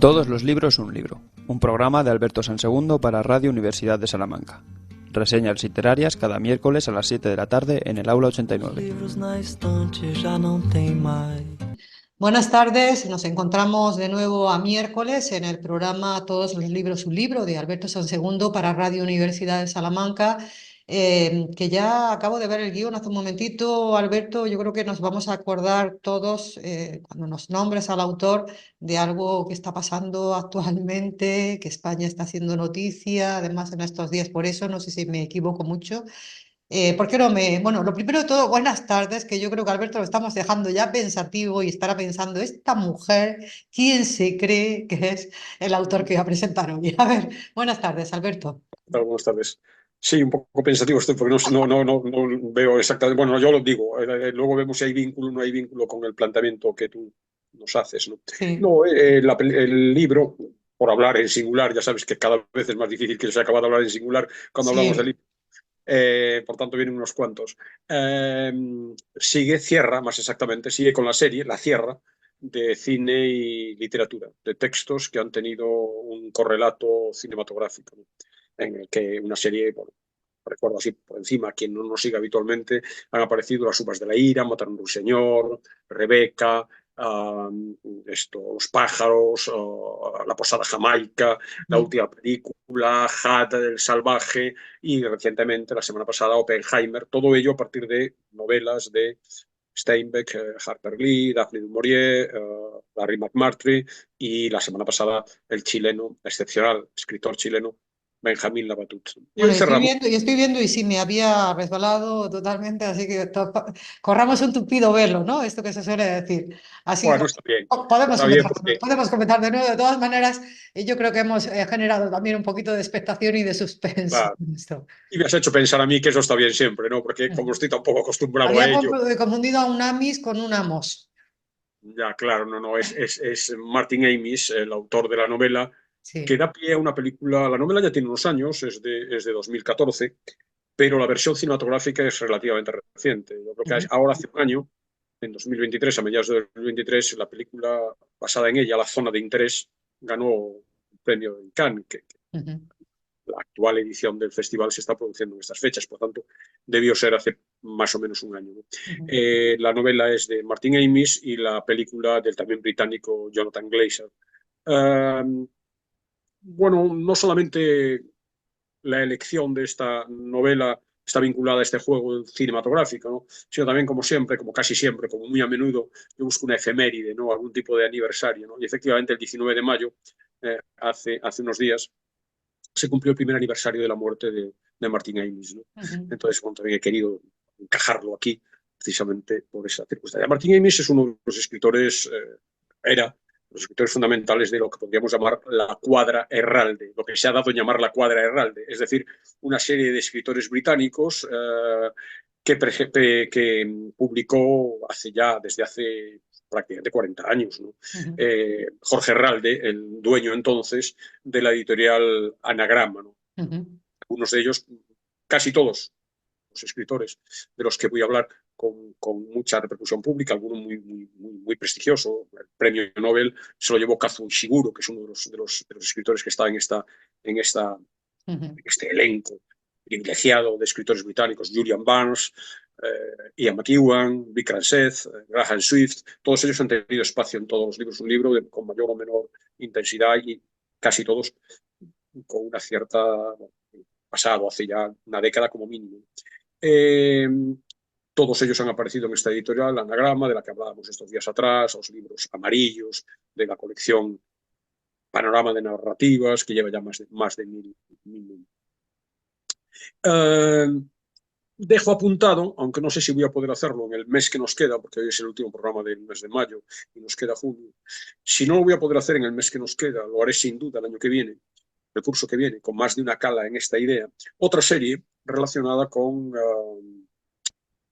Todos los libros un libro, un programa de Alberto Sansegundo para Radio Universidad de Salamanca. Reseñas literarias cada miércoles a las 7 de la tarde en el aula 89. Buenas tardes, nos encontramos de nuevo a miércoles en el programa Todos los libros un libro de Alberto Sansegundo para Radio Universidad de Salamanca, que ya acabo de ver el guión hace un momentito. Alberto, yo creo que nos vamos a acordar todos, cuando nos nombres al autor, de algo que está pasando actualmente, que España está haciendo noticia, además en estos días, por eso no sé si me equivoco mucho. ¿Por qué no me...? Bueno, lo primero de todo, buenas tardes, que yo creo que Alberto lo estamos dejando ya pensativo y estará pensando, esta mujer, ¿quién se cree que es el autor que voy a presentar hoy? A ver, buenas tardes, Alberto. Buenas tardes. Sí, un poco pensativo estoy porque no veo exactamente. Bueno, yo lo digo, luego vemos si hay vínculo o no hay vínculo con el planteamiento que tú nos haces, ¿no? Sí, No, el libro, por hablar en singular, ya sabes que cada vez es más difícil que se acabe de hablar en singular cuando hablamos de sí. libro, por tanto vienen unos cuantos. Cierra, más exactamente, sigue con la serie, la cierra, de cine y literatura, de textos que han tenido un correlato cinematográfico, ¿no? En el que una serie, bueno, recuerdo así por encima, quien no nos sigue habitualmente, han aparecido Las uvas de la ira, Matar a un ruiseñor, Rebeca, Los pájaros, La posada jamaica, la Mm. última película, Jade del salvaje y recientemente, la semana pasada, Oppenheimer, todo ello a partir de novelas de Steinbeck, Harper Lee, Daphne du Maurier, Larry McMurtry y la semana pasada el chileno, excepcional escritor chileno, Benjamín Labatut. Y Bueno, hoy y estoy cerramos. viendo, y estoy viendo y sí, me había resbalado totalmente, así que corramos un tupido velo, ¿no? Esto que se suele decir. Así que Bueno, podemos está bien comenzar, porque, podemos comenzar de nuevo. De todas maneras, yo creo que hemos generado también un poquito de expectación y de suspenso claro, con esto. y me has hecho pensar a mí que eso está bien siempre, ¿no? Porque como estoy tan poco acostumbrado a Había ello, confundido a un Amis con un Amos. ya claro, es Martin Amis, el autor de la novela, que Sí. da pie a una película. La novela ya tiene unos años, es de 2014, pero la versión cinematográfica es relativamente reciente. Yo creo que Ujú. ahora hace un año, en 2023, a mediados de 2023, la película basada en ella, La zona de interés, ganó un premio en Cannes, que Ujú. la actual edición del festival se está produciendo en estas fechas, por tanto, debió ser hace más o menos un año, ¿no? Ujú. La novela es de Martin Amis y la película del también británico Jonathan Glazer. Bueno, no solamente la elección de esta novela está vinculada a este juego cinematográfico, ¿no? Sino también, como siempre, como casi siempre, como muy a menudo, yo busco una efeméride, ¿no? Algún tipo de aniversario, ¿no? Y efectivamente el 19 de mayo, hace unos días, se cumplió el primer aniversario de la muerte de Martin Amis, ¿no? Ujú. Entonces, bueno, también he querido encajarlo aquí, precisamente por esa circunstancia. Martin Amis es uno de los escritores, era los escritores fundamentales de lo que podríamos llamar la cuadra Herralde, lo que se ha dado en llamar la cuadra Herralde, es decir, una serie de escritores británicos que publicó desde hace prácticamente 40 años, ¿no? Ujú. Jorge Herralde, el dueño entonces de la editorial Anagrama, ¿no? Ujú. Algunos de ellos, casi todos los escritores de los que voy a hablar con mucha repercusión pública, alguno muy prestigioso. El premio Nobel se lo llevó Kazuo Ishiguro, que es uno de los escritores que está Ujú. en este elenco privilegiado de escritores británicos: Julian Barnes, Ian McEwan, Vikram Seth, Graham Swift. Todos ellos han tenido espacio en todos los libros, un libro con mayor o menor intensidad, y casi todos con una cierta, bueno, pasado hace ya una década como mínimo. Eh, Todos ellos han aparecido en esta editorial Anagrama, de la que hablábamos estos días atrás, los libros amarillos de la colección Panorama de Narrativas, que lleva ya más de mil. Eh, Dejo apuntado, aunque no sé si voy a poder hacerlo en el mes que nos queda, porque hoy es el último programa del mes de mayo y nos queda junio. Si no lo voy a poder hacer en el mes que nos queda, lo haré sin duda el año que viene, el curso que viene, con más de una cala en esta idea. Otra serie relacionada con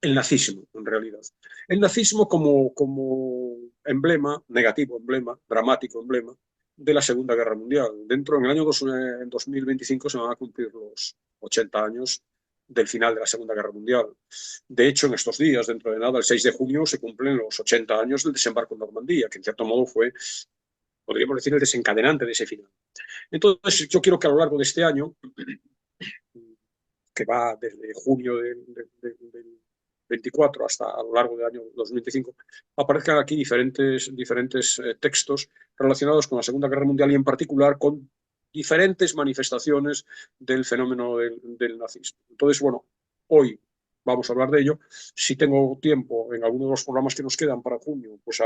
el nazismo, en realidad. El nazismo como emblema, negativo emblema, dramático emblema, de la Segunda Guerra Mundial. En el año 2025 se van a cumplir los 80 años del final de la Segunda Guerra Mundial. De hecho, en estos días, dentro de nada, el 6 de junio, se cumplen los 80 años del desembarco en Normandía, que en cierto modo fue podríamos decir, el desencadenante de ese final. Entonces, yo quiero que a lo largo de este año, que va desde junio del 24 hasta a lo largo del año 2025, aparezcan aquí diferentes textos relacionados con la Segunda Guerra Mundial y en particular con diferentes manifestaciones del fenómeno del nazismo. Entonces, bueno, hoy vamos a hablar de ello. Si tengo tiempo en alguno de los programas que nos quedan para junio, pues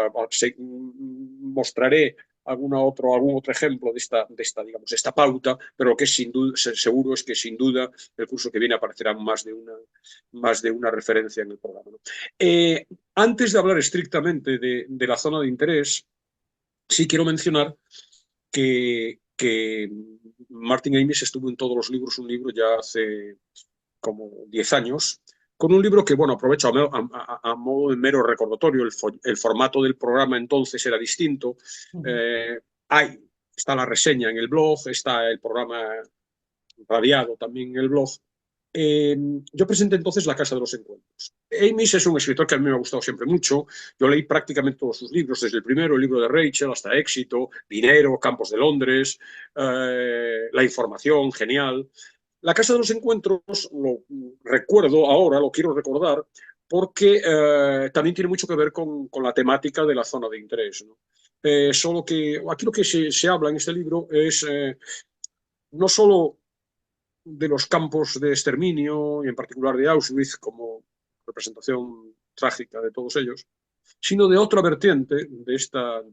mostraré algún otro ejemplo de esta pauta, pero lo que es seguro es que sin duda el curso que viene aparecerá más de una referencia en el programa, ¿no? Antes de hablar estrictamente de la zona de interés, sí quiero mencionar que Martin Amis estuvo en todos los libros, un libro ya hace como 10 años, con un libro que, bueno, aprovecho a modo de mero recordatorio, el formato del programa entonces era distinto. Está la reseña en el blog, está el programa radiado también en el blog. Yo presenté entonces La Casa de los Encuentros. Amis es un escritor que a mí me ha gustado siempre mucho. Yo leí prácticamente todos sus libros, desde el primero, el libro de Rachel, hasta Éxito, Dinero, Campos de Londres, La Información, genial. La Casa de los Encuentros, lo recuerdo ahora, lo quiero recordar, porque también tiene mucho que ver con la temática de la zona de interés, ¿no? Solo que aquí lo que se habla en este libro es no solo de los campos de exterminio, y en particular de Auschwitz, como representación trágica de todos ellos, sino de otra vertiente de esta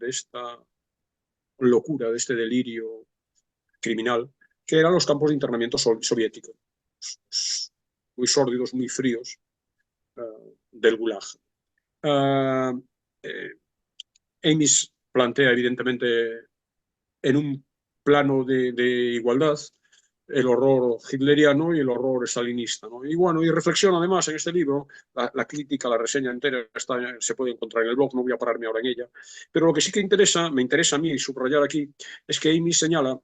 locura, de este delirio criminal, que eran los campos de internamiento soviéticos, muy sórdidos, muy fríos, del Gulag. Amis plantea, evidentemente, en un plano de igualdad, el horror hitleriano y el horror stalinista, ¿no? Y bueno, y reflexiona además en este libro, la crítica, la reseña entera se puede encontrar en el blog, no voy a pararme ahora en ella, pero lo que sí que me interesa a mí subrayar aquí es que Amis señala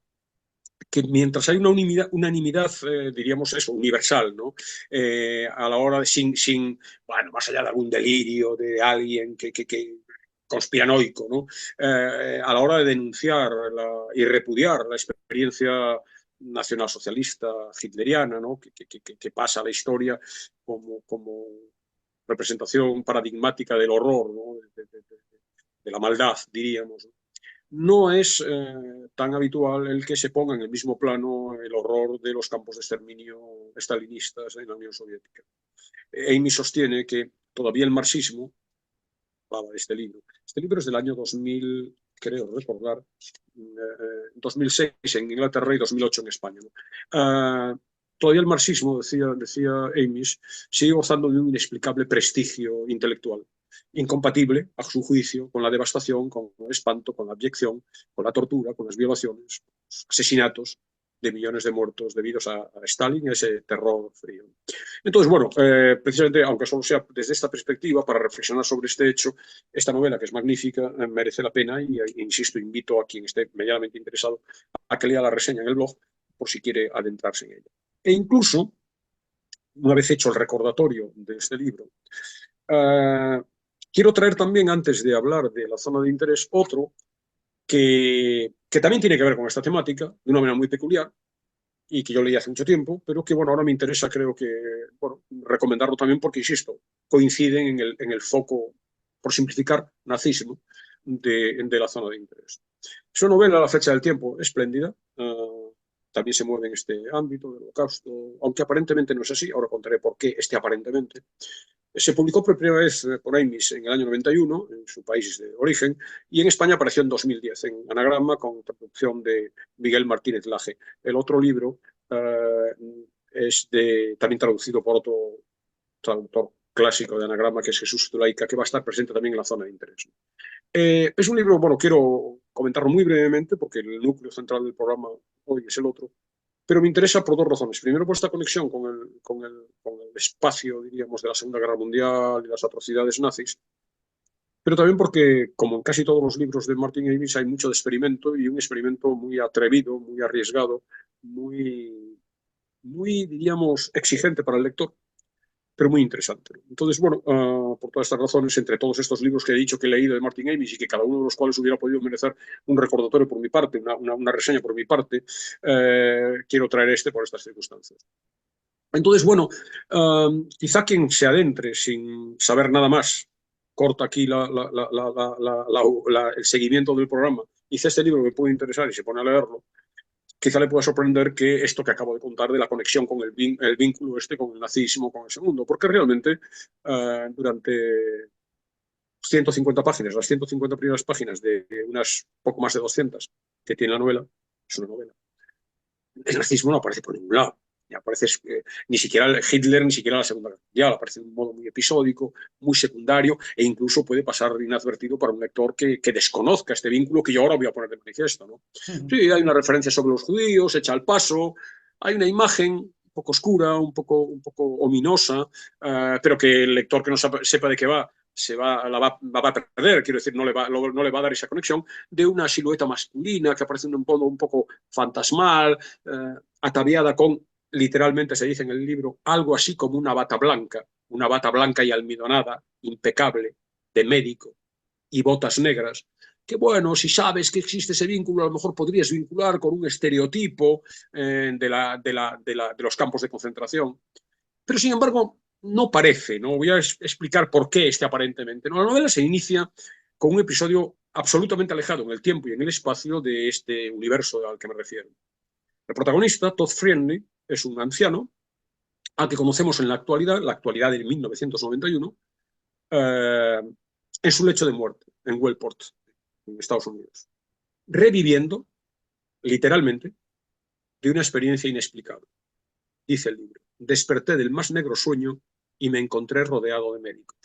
que mientras hay una unanimidad, diríamos eso, universal, ¿no? A la hora de bueno, más allá de algún delirio de alguien que conspiranoico, ¿no? A la hora de denunciar y repudiar la experiencia nacionalsocialista hitleriana, ¿no? que pasa a la historia como representación paradigmática del horror, ¿no? de la maldad, diríamos, ¿no? No es tan habitual el que se ponga en el mismo plano el horror de los campos de exterminio estalinistas en la Unión Soviética. Amis sostiene que todavía el marxismo, de este libro es del año 2000, creo recordar, 2006 en Inglaterra y 2008 en España, ¿no? Todavía el marxismo, decía Amis, sigue gozando de un inexplicable prestigio intelectual, incompatible, a su juicio, con la devastación, con el espanto, con la abyección, con la tortura, con las violaciones, los asesinatos de millones de muertos debidos a Stalin y a ese terror frío. Entonces, bueno, precisamente, aunque solo sea desde esta perspectiva, para reflexionar sobre este hecho, esta novela, que es magnífica, merece la pena y, insisto, invito a quien esté medianamente interesado a que lea la reseña en el blog por si quiere adentrarse en ella. E incluso, una vez hecho el recordatorio de este libro, quiero traer también, antes de hablar de la zona de interés, otro que también tiene que ver con esta temática, de una manera muy peculiar, y que yo leí hace mucho tiempo, pero que, bueno, ahora me interesa, creo que, bueno, recomendarlo también porque, insisto, coinciden en el foco, por simplificar, nazismo de la zona de interés. Es una novela, La fecha del tiempo, espléndida, también se mueve en este ámbito del Holocausto, aunque aparentemente no es así, ahora contaré por qué aparentemente. Se publicó por primera vez por Amis en el año 91, en su país de origen, y en España apareció en 2010, en Anagrama, con traducción de Miguel Martínez Laje. El otro libro es también traducido por otro traductor clásico de Anagrama, que es Jesús Zulaika, que va a estar presente también en la zona de interés. Es un libro, bueno, quiero comentarlo muy brevemente, porque el núcleo central del programa hoy es el otro, pero me interesa por dos razones. Primero, por esta conexión con el espacio, diríamos, de la Segunda Guerra Mundial y las atrocidades nazis, pero también porque, como en casi todos los libros de Martin Amis, hay mucho de experimento, y un experimento muy atrevido, muy arriesgado, muy diríamos, exigente para el lector, pero muy interesante. Entonces, bueno, por todas estas razones, entre todos estos libros que he dicho que he leído de Martin Amis y que cada uno de los cuales hubiera podido merecer un recordatorio por mi parte, una reseña por mi parte, quiero traer este por estas circunstancias. Entonces, bueno, quizá quien se adentre sin saber nada más, corta aquí el seguimiento del programa, dice este libro me puede interesar y se pone a leerlo, quizá le pueda sorprender que esto que acabo de contar de la conexión con el vínculo con el nazismo, con el segundo, porque realmente durante 150 páginas, las 150 primeras páginas de unas poco más de 200 que tiene la novela, es una novela, el nazismo no aparece por ningún lado. Ni aparece ni siquiera Hitler, ni siquiera la Segunda Guerra Mundial, aparece de un modo muy episódico, muy secundario, e incluso puede pasar inadvertido para un lector que desconozca este vínculo que yo ahora voy a poner de manifiesto, ¿no? Sí, hay una referencia sobre los judíos, hecha al paso, hay una imagen un poco oscura, un poco ominosa, pero que el lector que no sepa de qué va, la va a perder, quiero decir, no le va a dar esa conexión, de una silueta masculina que aparece de un modo un poco fantasmal, ataviada con, literalmente se dice en el libro, algo así como una bata blanca y almidonada, impecable, de médico, y botas negras, que bueno, si sabes que existe ese vínculo, a lo mejor podrías vincular con un estereotipo de los campos de concentración. Pero sin embargo, no parece, ¿no? Voy a explicar por qué aparentemente. ¿No? La novela se inicia con un episodio absolutamente alejado en el tiempo y en el espacio de este universo al que me refiero. El protagonista, Todd Friendly, es un anciano al que conocemos en la actualidad de 1991, en su lecho de muerte, en Wellport, en Estados Unidos, reviviendo, literalmente, de una experiencia inexplicable. Dice el libro, desperté del más negro sueño y me encontré rodeado de médicos.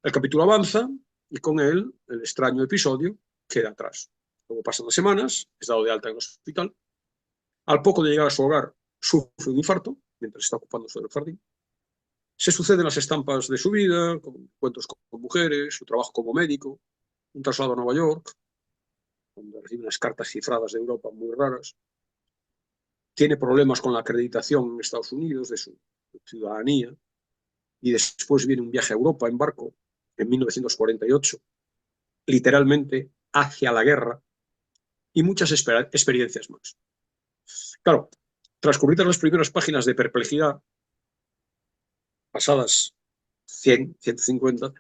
El capítulo avanza y con él el extraño episodio queda atrás. Luego pasan las semanas, es dado de alta en el hospital. Al poco de llegar a su hogar, sufre un infarto mientras está ocupándose del jardín. Se suceden las estampas de su vida, con encuentros con mujeres, su trabajo como médico, un traslado a Nueva York, donde recibe unas cartas cifradas de Europa muy raras. Tiene problemas con la acreditación en Estados Unidos de su ciudadanía. Y después viene un viaje a Europa en barco en 1948, literalmente hacia la guerra, y muchas experiencias más. Claro, transcurridas las primeras páginas de perplejidad, pasadas 100, 150,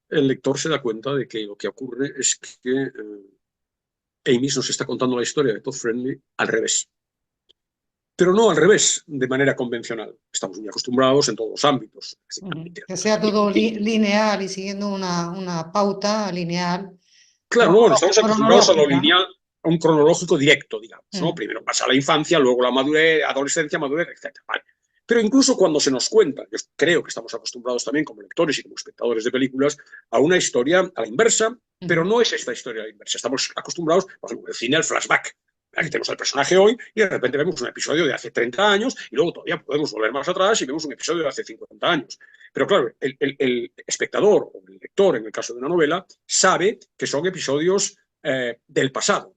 el lector se da cuenta de que lo que ocurre es que Amis nos está contando la historia de Todd Friendly al revés. Pero no al revés, de manera convencional. Estamos muy acostumbrados en todos los ámbitos. Que sea todo lineal y siguiendo una pauta lineal. Claro, no, estamos acostumbrados a lo lineal, a un cronológico directo, digamos, ¿no? Primero pasa la infancia, luego la madurez, adolescencia, madurez, etc. Vale. Pero incluso cuando se nos cuenta, yo creo que estamos acostumbrados también como lectores y como espectadores de películas, a una historia a la inversa, pero no es esta historia a la inversa. Estamos acostumbrados, por ejemplo, el cine al flashback. Aquí tenemos al personaje hoy y de repente vemos un episodio de hace 30 años y luego todavía podemos volver más atrás y vemos un episodio de hace 50 años. Pero claro, el espectador o el lector, en el caso de una novela, sabe que son episodios del pasado.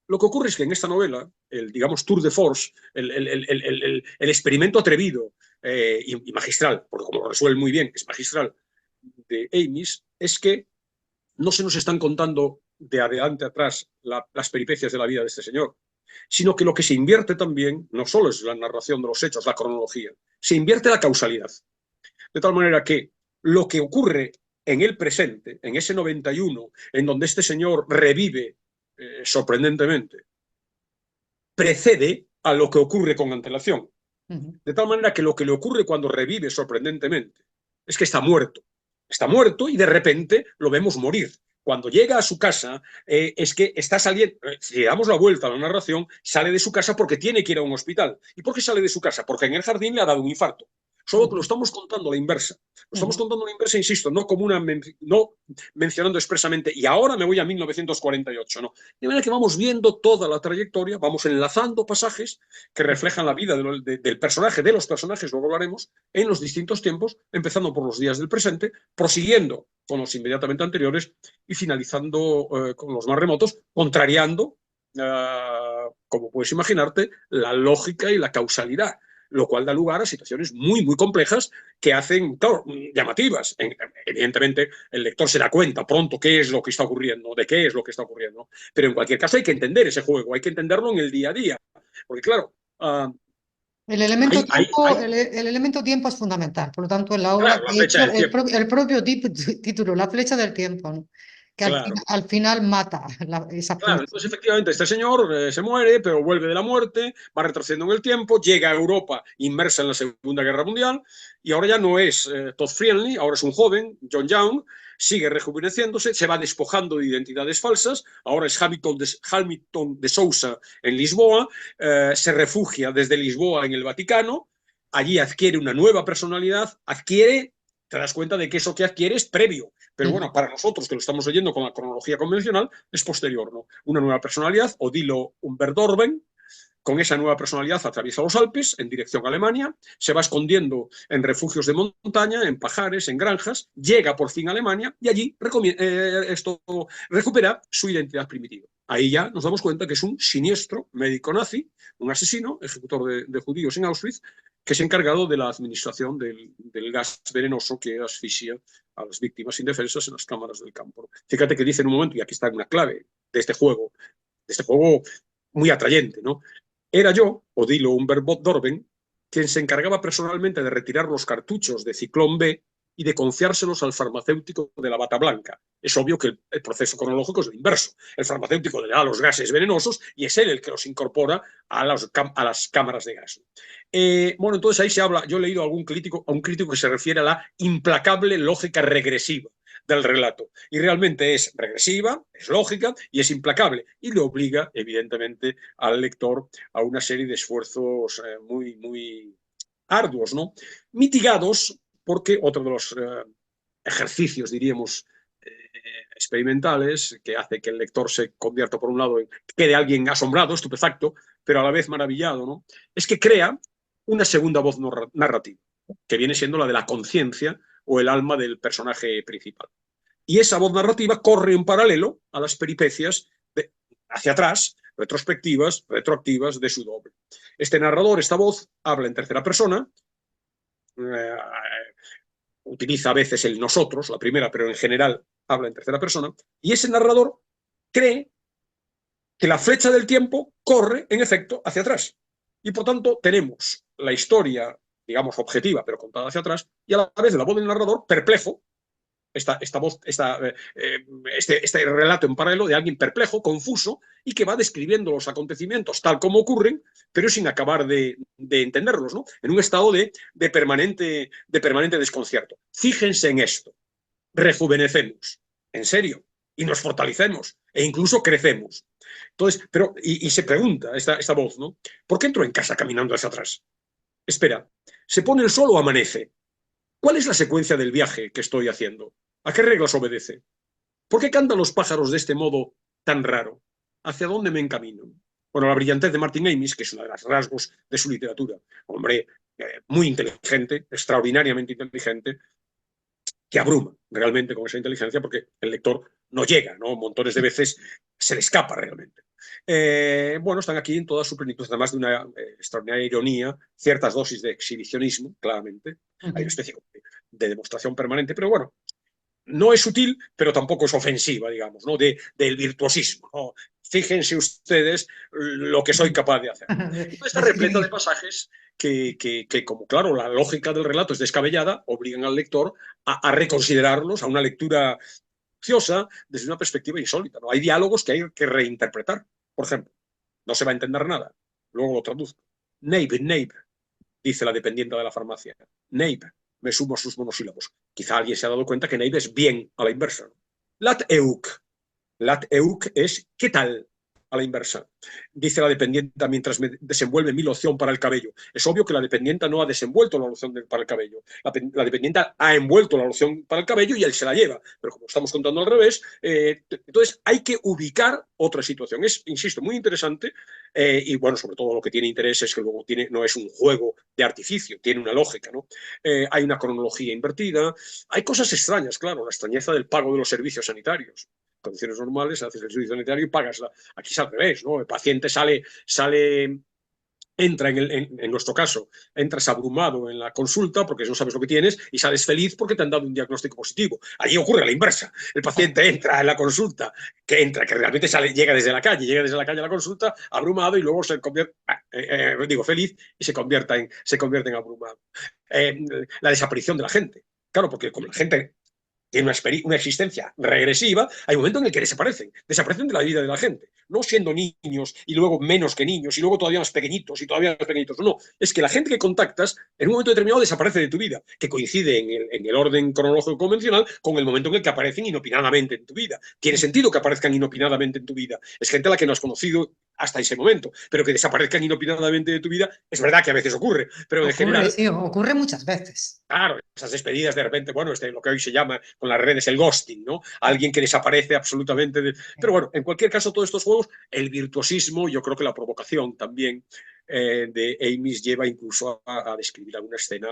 Lo que ocurre es que en esta novela, el, digamos, tour de force, el experimento atrevido y magistral, porque como lo resuelve muy bien, es magistral, de Amis, es que no se nos están contando de adelante atrás las peripecias de la vida de este señor, sino que lo que se invierte también no solo es la narración de los hechos, la cronología, se invierte la causalidad. De tal manera que lo que ocurre en el presente, en ese 91, en donde este señor revive sorprendentemente, precede a lo que ocurre con antelación. De tal manera que lo que le ocurre cuando revive sorprendentemente es que está muerto. Está muerto y de repente lo vemos morir. Cuando llega a su casa, es que está saliendo, si le damos la vuelta a la narración, sale de su casa porque tiene que ir a un hospital. ¿Y por qué sale de su casa? Porque en el jardín le ha dado un infarto. Solo que lo estamos contando a la inversa. Lo estamos contando a la inversa, insisto, no como no mencionando expresamente, y ahora me voy a 1948, no. De manera que vamos viendo toda la trayectoria, vamos enlazando pasajes que reflejan la vida del personaje, de los personajes, luego hablaremos, en los distintos tiempos, empezando por los días del presente, prosiguiendo con los inmediatamente anteriores y finalizando con los más remotos, contrariando, como puedes imaginarte, la lógica y la causalidad. lo cual da lugar a situaciones muy, muy complejas que hacen, claro, llamativas. Evidentemente, el lector se da cuenta pronto qué es lo que está ocurriendo, de qué es lo que está ocurriendo, pero en cualquier caso hay que entender ese juego, hay que entenderlo en el día a día, porque claro, El elemento tiempo, hay, el elemento tiempo es fundamental. Por lo tanto, en la obra, claro, la de flecha hecho, del tiempo. el propio título, la flecha del tiempo, ¿no? Que Claro, al final mata esa claro, flecha. entonces efectivamente este señor se muere, pero vuelve de la muerte, va retrocediendo en el tiempo, llega a Europa inmersa en la Segunda Guerra Mundial y ahora ya no es Todd Friendly, ahora es un joven, John Young, sigue rejuveneciéndose, se va despojando de identidades falsas, ahora es Hamilton de Sousa en Lisboa, se refugia desde Lisboa en el Vaticano, allí adquiere una nueva personalidad, te das cuenta de que eso que adquiere es previo, pero bueno, para nosotros que lo estamos oyendo con la cronología convencional, es posterior, ¿no? Una nueva personalidad, Odilo Humberdorben, con esa nueva personalidad atraviesa los Alpes en dirección a Alemania, se va escondiendo en refugios de montaña, en pajares, en granjas, llega por fin a Alemania y allí recupera su identidad primitiva. Ahí ya nos damos cuenta que es un siniestro médico nazi, un asesino, ejecutor de judíos en Auschwitz, que es encargado de la administración del gas venenoso que asfixia a las víctimas indefensas en las cámaras del campo. Fíjate que dice en un momento, y aquí está una clave de este juego muy atrayente, ¿no? Era yo, Odilo Humberdorben, quien se encargaba personalmente de retirar los cartuchos de Ciclón B y de confiárselos al farmacéutico de la bata blanca. Es obvio que el proceso cronológico es el inverso. El farmacéutico le da los gases venenosos y es él el que los incorpora a las cámaras de gas. Bueno, entonces ahí se habla, yo he leído a un crítico que se refiere a la implacable lógica regresiva del relato. Y realmente es regresiva, es lógica y es implacable. Y le obliga, evidentemente, al lector a una serie de esfuerzos muy, muy arduos, ¿no? Mitigados porque otro de los ejercicios, diríamos, experimentales, que hace que el lector se convierta, por un lado, en quede alguien asombrado, estupefacto, pero a la vez maravillado, ¿no? Es que crea una segunda voz narrativa, que viene siendo la de la conciencia o el alma del personaje principal. Y esa voz narrativa corre en paralelo a las peripecias hacia atrás, retrospectivas, retroactivas de su doble. Este narrador, esta voz, habla en tercera persona, utiliza a veces el nosotros, la primera, pero en general habla en tercera persona, y ese narrador cree que la flecha del tiempo corre, en efecto, hacia atrás. Y por tanto tenemos la historia, digamos, objetiva, pero contada hacia atrás, y a la vez la voz del narrador perplejo, este relato en paralelo de alguien perplejo, confuso, y que va describiendo los acontecimientos tal como ocurren, pero sin acabar de entenderlos, ¿no? En un estado de permanente desconcierto. Fíjense en esto. Rejuvenecemos, en serio, y nos fortalecemos, e incluso crecemos. Entonces, pero, y se pregunta esta voz, ¿no? ¿Por qué entro en casa caminando hacia atrás? Espera, ¿se pone el sol o amanece? ¿Cuál es la secuencia del viaje que estoy haciendo? ¿A qué reglas obedece? ¿Por qué cantan los pájaros de este modo tan raro? ¿Hacia dónde me encamino? Bueno, la brillantez de Martin Amis, que es uno de los rasgos de su literatura, hombre muy inteligente, extraordinariamente inteligente, que abruma realmente con esa inteligencia porque el lector no llega, ¿no? Montones de veces se le escapa realmente. Bueno, están aquí en toda su plenitud, además de una extraordinaria ironía, ciertas dosis de exhibicionismo, claramente. Hay una especie de demostración permanente, pero bueno, no es sutil, pero tampoco es ofensiva, digamos, ¿no? Del virtuosismo, ¿no? Fíjense ustedes lo que soy capaz de hacer. Está repleta de pasajes que, como claro, la lógica del relato es descabellada, obligan al lector a reconsiderarlos, a una lectura ociosa desde una perspectiva insólita, ¿no? Hay diálogos que hay que reinterpretar. Por ejemplo, no se va a entender nada. Luego lo traduzco. Neighbor, dice la dependiente de la farmacia. Neighbor, me sumo a sus monosílabos. Quizá alguien se ha dado cuenta que neighbor es bien a la inversa. Lat euk es ¿qué tal? A la inversa. Dice la dependienta mientras me desenvuelve mi loción para el cabello. Es obvio que la dependienta no ha desenvuelto la loción para el cabello. La dependienta ha envuelto la loción para el cabello y él se la lleva. Pero como estamos contando al revés, entonces hay que ubicar otra situación. Es, insisto, muy interesante y bueno, sobre todo lo que tiene interés es que luego no es un juego de artificio, tiene una lógica, ¿no? Hay una cronología invertida, hay cosas extrañas, claro, la extrañeza del pago de los servicios sanitarios. Condiciones normales, haces el servicio sanitario y pagas. Aquí es al revés, ¿no? El paciente sale entra en nuestro caso, entras abrumado en la consulta porque no sabes lo que tienes y sales feliz porque te han dado un diagnóstico positivo. Allí ocurre la inversa. El paciente entra en la consulta, que realmente llega desde la calle a la consulta abrumado y luego se convierte, feliz y se convierte en abrumado. La desaparición de la gente. Claro, porque como la gente tiene una existencia regresiva, hay un momento en el que desaparecen de la vida de la gente, no siendo niños y luego menos que niños y luego todavía más pequeñitos y todavía más pequeñitos, no, es que la gente que contactas en un momento determinado desaparece de tu vida, que coincide en el orden cronológico convencional con el momento en el que aparecen inopinadamente en tu vida. Tiene sentido que aparezcan inopinadamente en tu vida, es gente a la que no has conocido hasta ese momento, pero que desaparezcan inopinadamente de tu vida, es verdad que a veces ocurre, pero en general... Sí, ocurre muchas veces. Claro, esas despedidas de repente, bueno, lo que hoy se llama con las redes el ghosting, ¿no? Alguien que desaparece absolutamente. Pero bueno, en cualquier caso, todos estos juegos, el virtuosismo, yo creo que la provocación también de Amis lleva incluso a describir alguna escena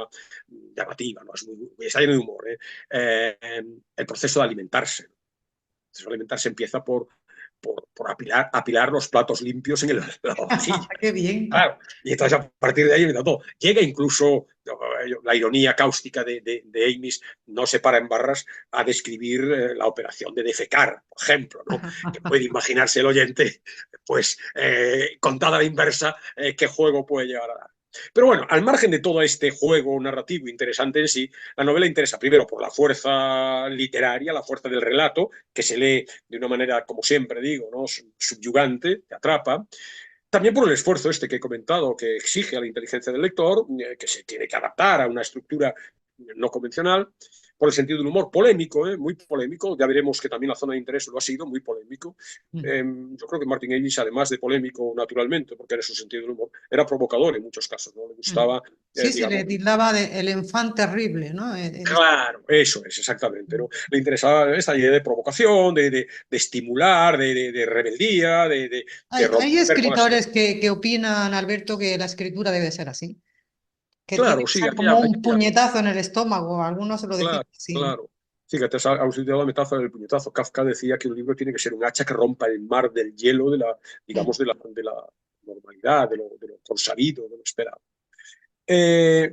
llamativa, ¿no? Está lleno de humor, el proceso de alimentarse. El proceso de alimentarse empieza por apilar los platos limpios en la vajilla. ¡Qué bien! Claro, y entonces a partir de ahí empieza todo. Llega incluso la ironía cáustica de Amis, no se para en barras a describir la operación de defecar, por ejemplo, ¿no? Que puede imaginarse el oyente, pues, contada a la inversa, qué juego puede llegar a dar. Pero bueno, al margen de todo este juego narrativo interesante en sí, la novela interesa primero por la fuerza literaria, la fuerza del relato, que se lee de una manera, como siempre digo, ¿no? Subyugante, te atrapa. También por el esfuerzo que he comentado, que exige a la inteligencia del lector, que se tiene que adaptar a una estructura no convencional, por el sentido del humor polémico, muy polémico. Ya veremos que también la zona de interés lo ha sido, muy polémico. Yo creo que Martin Amis, además de polémico naturalmente, porque era su sentido del humor, era provocador en muchos casos, ¿no? Le gustaba... Sí, se le tildaba de el enfant terrible, ¿no? Claro, eso es, exactamente, ¿no? Le interesaba esta idea de provocación, de estimular, de rebeldía, de Hay romper escritores que opinan, Alberto, que la escritura debe ser así, que tiene Claro, que sí, ser como un puñetazo en el estómago, algunos se lo definen así. claro. Fíjate, has utilizado la metáfora del puñetazo. Kafka decía que un libro tiene que ser un hacha que rompa el mar del hielo digamos, de la normalidad, de lo consabido, de lo esperado.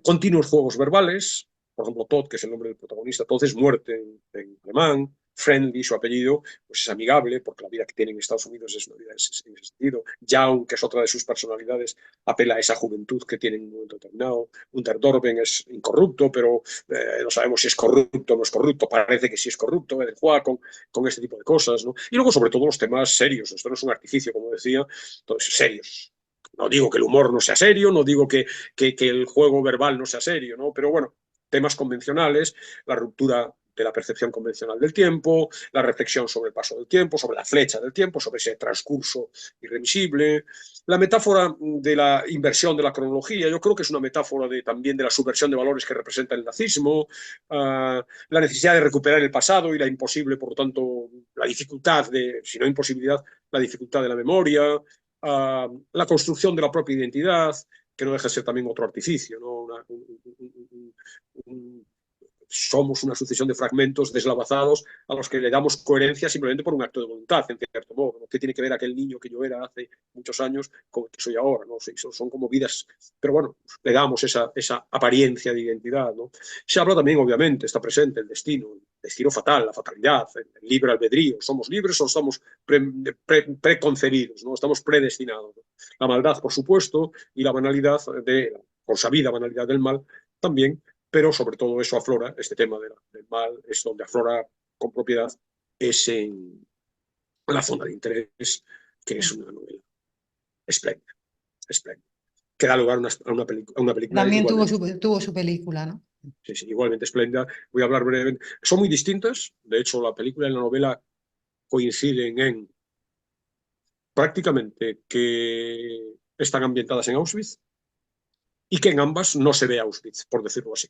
Continuos juegos verbales, por ejemplo, Todd, que es el nombre del protagonista. Todd es muerte en alemán. Friendly, su apellido, pues es amigable, porque la vida que tiene en Estados Unidos es una vida en ese sentido. Young, que es otra de sus personalidades, apela a esa juventud que tiene en un momento determinado. Unterdorben es incorrupto, pero no sabemos si es corrupto o no es corrupto. Parece que sí es corrupto, el juego con este tipo de cosas, ¿no? Y luego, sobre todo, los temas serios. Esto no es un artificio, como decía, entonces, serios. No digo que el humor no sea serio, no digo que el juego verbal no sea serio, ¿no? Pero bueno, temas convencionales, la ruptura de la percepción convencional del tiempo, la reflexión sobre el paso del tiempo, sobre la flecha del tiempo, sobre ese transcurso irremisible, la metáfora de la inversión de la cronología. Yo creo que es una metáfora también de la subversión de valores que representa el nazismo, la necesidad de recuperar el pasado y la imposible, por lo tanto, la dificultad si no imposibilidad, la dificultad de la memoria, la construcción de la propia identidad, que no deja de ser también otro artificio, ¿no? Somos una sucesión de fragmentos deslavazados a los que le damos coherencia simplemente por un acto de voluntad, en cierto modo, ¿no? ¿Qué tiene que ver aquel niño que yo era hace muchos años con el que soy ahora? ¿No? Son como vidas, pero bueno, le damos esa apariencia de identidad, ¿no? Se habla también, obviamente, está presente el destino fatal, la fatalidad, el libre albedrío. ¿Somos libres o estamos preconcebidos, ¿no? Estamos predestinados, ¿no? La maldad, por supuesto, y la banalidad, la consabida banalidad del mal también, pero sobre todo eso aflora, este tema del mal, es donde aflora con propiedad, es en la zona de interés, que es una novela espléndida, que da lugar a una película. También tuvo su película, ¿no? Sí, igualmente espléndida. Voy a hablar brevemente. Son muy distintas, de hecho la película y la novela coinciden en prácticamente que están ambientadas en Auschwitz y que en ambas no se ve Auschwitz, por decirlo así.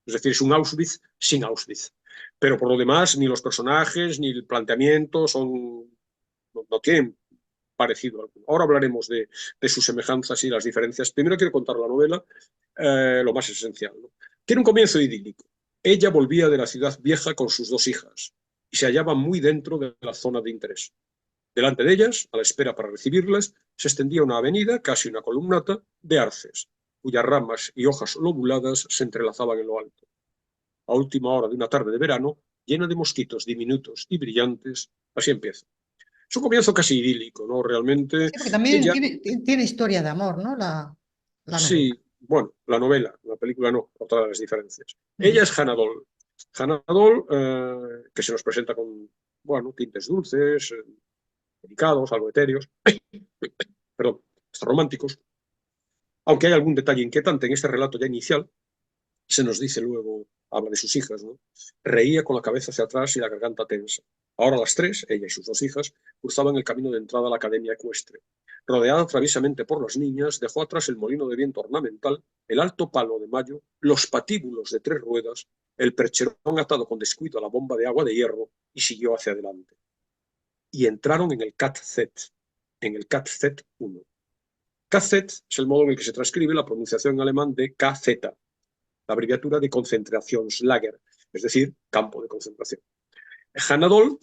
Es decir, es un Auschwitz sin Auschwitz. Pero por lo demás, ni los personajes ni el planteamiento no tienen parecido alguno. Ahora hablaremos de sus semejanzas y las diferencias. Primero quiero contar la novela, lo más esencial, ¿no? Tiene un comienzo idílico. Ella volvía de la ciudad vieja con sus 2 hijas y se hallaba muy dentro de la zona de interés. Delante de ellas, a la espera para recibirlas, se extendía una avenida, casi una columnata, de arces, cuyas ramas y hojas lobuladas se entrelazaban en lo alto. A última hora de una tarde de verano, llena de mosquitos diminutos y brillantes, así empieza. Es un comienzo casi idílico, ¿no? Realmente, Sí, porque también ella, tiene historia de amor, ¿no? La novela. sí, bueno, la novela, la película no, otra de las diferencias. Ella Ujú. es Hannah Dole. Hannah Dole, que se nos presenta con, bueno, tintes dulces, delicados, algo etéreos, perdón, hasta románticos, aunque hay algún detalle inquietante en este relato ya inicial. Se nos dice luego, habla de sus hijas, ¿no? Reía con la cabeza hacia atrás y la garganta tensa. Ahora las tres, ella y sus dos hijas, cruzaban el camino de entrada a la academia ecuestre. Rodeada traviesamente por las niñas, dejó atrás el molino de viento ornamental, el alto palo de mayo, los patíbulos de 3 ruedas, el percherón atado con descuido a la bomba de agua de hierro y siguió hacia adelante. Y entraron en el KZ, en el KZ 1. KZ es el modo en el que se transcribe la pronunciación en alemán de KZ, la abreviatura de Konzentrationslager, es decir, campo de concentración. Hannah Dole,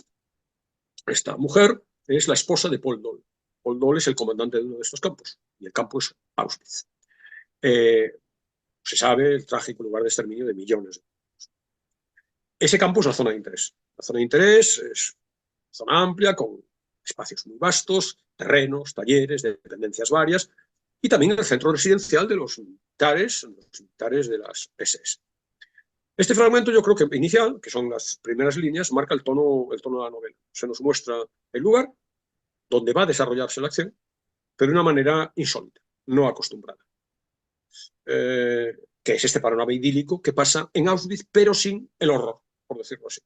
esta mujer, es la esposa de Paul Dole. Paul Dole es el comandante de uno de estos campos, y el campo es Auschwitz. Se sabe el trágico lugar de exterminio de millones. Ese campo es la zona de interés. La zona de interés es una zona amplia, con espacios muy vastos, terrenos, talleres, dependencias varias, y también el centro residencial de los militares de las SS. Este fragmento yo creo que inicial, que son las primeras líneas, marca el tono de la novela. Se nos muestra el lugar donde va a desarrollarse la acción, pero de una manera insólita, no acostumbrada. Que es este panorama idílico que pasa en Auschwitz, pero sin el horror, por decirlo así.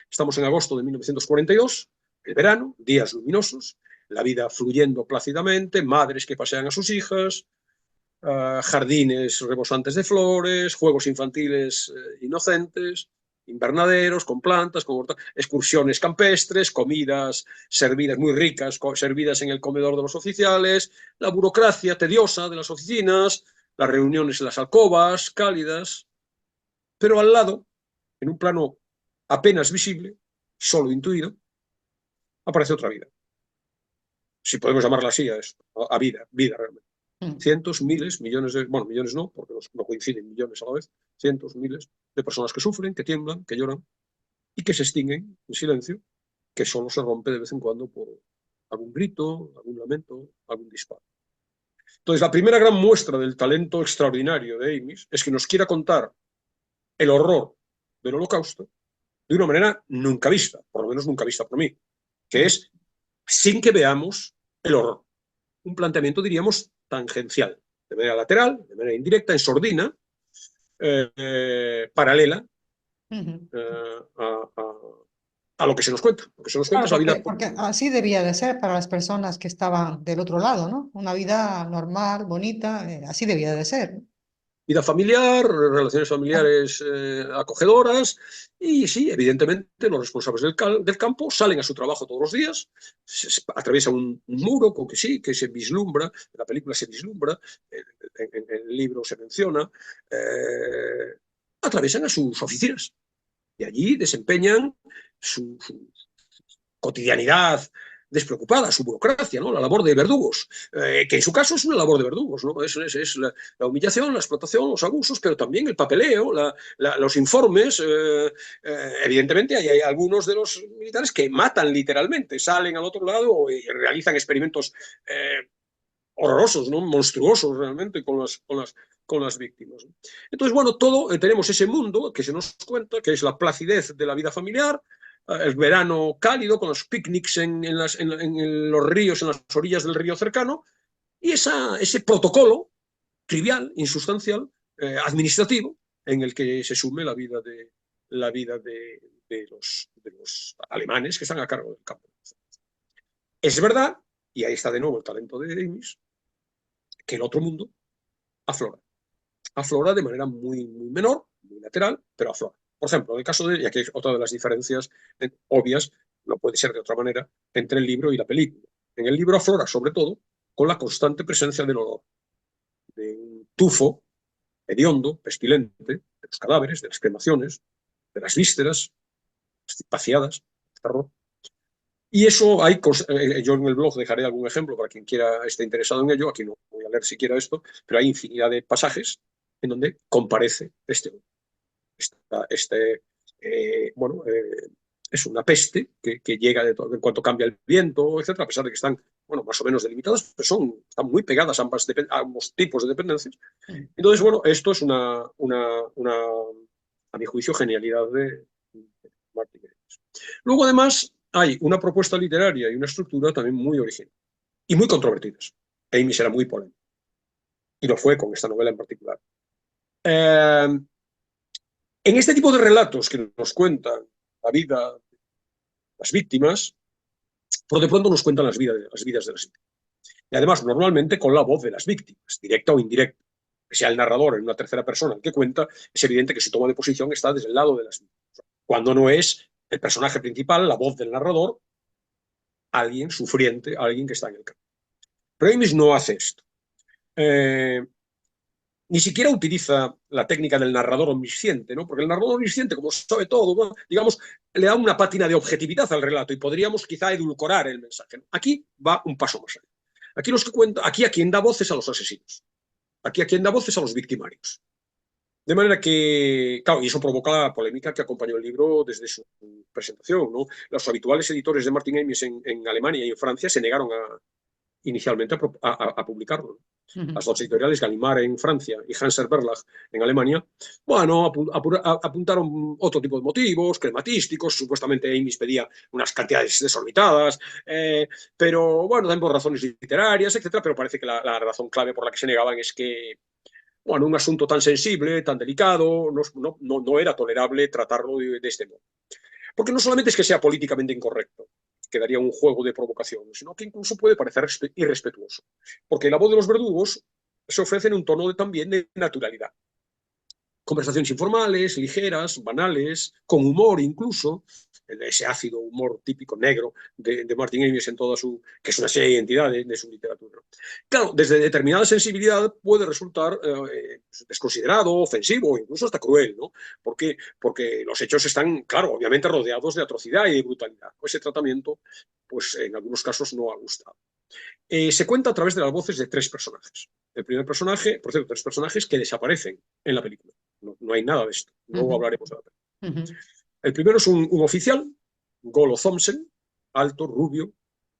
Estamos en agosto de 1942, el verano, días luminosos, la vida fluyendo plácidamente, madres que pasean a sus hijas, jardines rebosantes de flores, juegos infantiles inocentes, invernaderos con plantas, con excursiones campestres, comidas servidas muy ricas, servidas en el comedor de los oficiales, la burocracia tediosa de las oficinas, las reuniones en las alcobas, cálidas, pero al lado, en un plano apenas visible, solo intuido, aparece otra vida. Si podemos llamarla así, a vida realmente. Cientos, miles, millones de, bueno, millones no, porque no coinciden millones a la vez, cientos, miles de personas que sufren, que tiemblan, que lloran y que se extinguen en silencio, que solo se rompe de vez en cuando por algún grito, algún lamento, algún disparo. Entonces, la primera gran muestra del talento extraordinario de Amis es que nos quiera contar el horror del Holocausto de una manera nunca vista, por lo menos nunca vista por mí, que es sin que veamos el horror. Un planteamiento, diríamos, tangencial, de manera lateral, de manera indirecta, en sordina, paralela a lo que se nos cuenta. Lo que se nos cuenta Claro, es la vida, porque así debía de ser para las personas que estaban del otro lado, ¿no? Una vida normal, bonita, así debía de ser, ¿no? vida familiar, relaciones familiares acogedoras, y sí, evidentemente los responsables del campo salen a su trabajo todos los días, atraviesan un muro con que sí, que se vislumbra, en la película se vislumbra, en el libro se menciona, atraviesan a sus oficinas y allí desempeñan su cotidianidad despreocupada, su burocracia, ¿no? La labor de verdugos, que en su caso es una labor de verdugos, ¿no? Es la humillación, la explotación, los abusos, pero también el papeleo, los informes. Evidentemente hay algunos de los militares que matan literalmente, salen al otro lado y realizan experimentos horrorosos, ¿no? Monstruosos realmente con las víctimas. Entonces, bueno, tenemos ese mundo que se nos cuenta, que es la placidez de la vida familiar, el verano cálido con los picnics en los ríos, en las orillas del río cercano, y ese protocolo trivial, insustancial, administrativo, en el que se sume la vida de los alemanes que están a cargo del campo. Es verdad, y ahí está de nuevo el talento de Amis, que el otro mundo aflora. Aflora de manera muy, muy menor, muy lateral, pero aflora. Por ejemplo, en el caso y aquí es otra de las diferencias obvias, no puede ser de otra manera, entre el libro y la película. En el libro aflora, sobre todo, con la constante presencia del olor, de un tufo hediondo, pestilente, de los cadáveres, de las cremaciones, de las vísceras vaciadas, terror. Y eso hay, yo en el blog dejaré algún ejemplo para quien quiera esté interesado en ello, aquí no voy a leer siquiera esto, pero hay infinidad de pasajes en donde comparece bueno, es una peste que llega de todo, en cuanto cambia el viento, etcétera, a pesar de que están, bueno, más o menos delimitadas, pero están muy pegadas ambos tipos de dependencias. Entonces, bueno, esto es a mi juicio, genialidad de Martin Amis. Luego, además, hay una propuesta literaria y una estructura también muy original y muy controvertidas. Amis era muy polémico y lo fue con esta novela en particular. En este tipo de relatos que nos cuentan la vida de las víctimas, por de pronto nos cuentan las vidas de las víctimas. Y además, normalmente con la voz de las víctimas, directa o indirecta. Que sea el narrador en una tercera persona el que cuenta, es evidente que su toma de posición está desde el lado de las víctimas. Cuando no es el personaje principal, la voz del narrador, alguien sufriente, alguien que está en el campo. Pero Amis no hace esto. Ni siquiera utiliza la técnica del narrador omnisciente, ¿no? Porque el narrador omnisciente, como sabe todo, ¿no? Digamos, le da una pátina de objetividad al relato y podríamos quizá edulcorar el mensaje. Aquí va un paso más allá. Aquí a quien da voz es a los asesinos. Aquí a quien da voz es a los victimarios. De manera que, claro, y eso provoca la polémica que acompañó el libro desde su presentación, ¿no? Los habituales editores de Martin Amis en Alemania y en Francia se negaron inicialmente a publicarlo. Las dos editoriales, Gallimard en Francia y Hanser Verlag en Alemania, bueno, apuntaron otro tipo de motivos, crematísticos, supuestamente Amis pedía unas cantidades desorbitadas, pero bueno, también por razones literarias, etcétera, pero parece que la razón clave por la que se negaban es que, bueno, un asunto tan sensible, tan delicado, no era tolerable tratarlo de este modo. Porque no solamente es que sea políticamente incorrecto, que daría un juego de provocación, sino que incluso puede parecer irrespetuoso. Porque la voz de los verdugos se ofrece en un tono también de naturalidad. Conversaciones informales, ligeras, banales, con humor incluso, ese ácido humor típico negro de Martin Amis en toda que es una serie de identidades de su literatura. Claro, desde determinada sensibilidad puede resultar desconsiderado, ofensivo o incluso hasta cruel, ¿no? ¿Por qué? Porque los hechos están, claro, obviamente rodeados de atrocidad y de brutalidad. Ese tratamiento, pues en algunos casos no ha gustado. Se cuenta a través de las voces de tres personajes. El primer personaje, por cierto, tres personajes que desaparecen en la película. No hay nada de esto. Luego hablaremos de la película. El primero es un oficial, Golo Thompson, alto, rubio,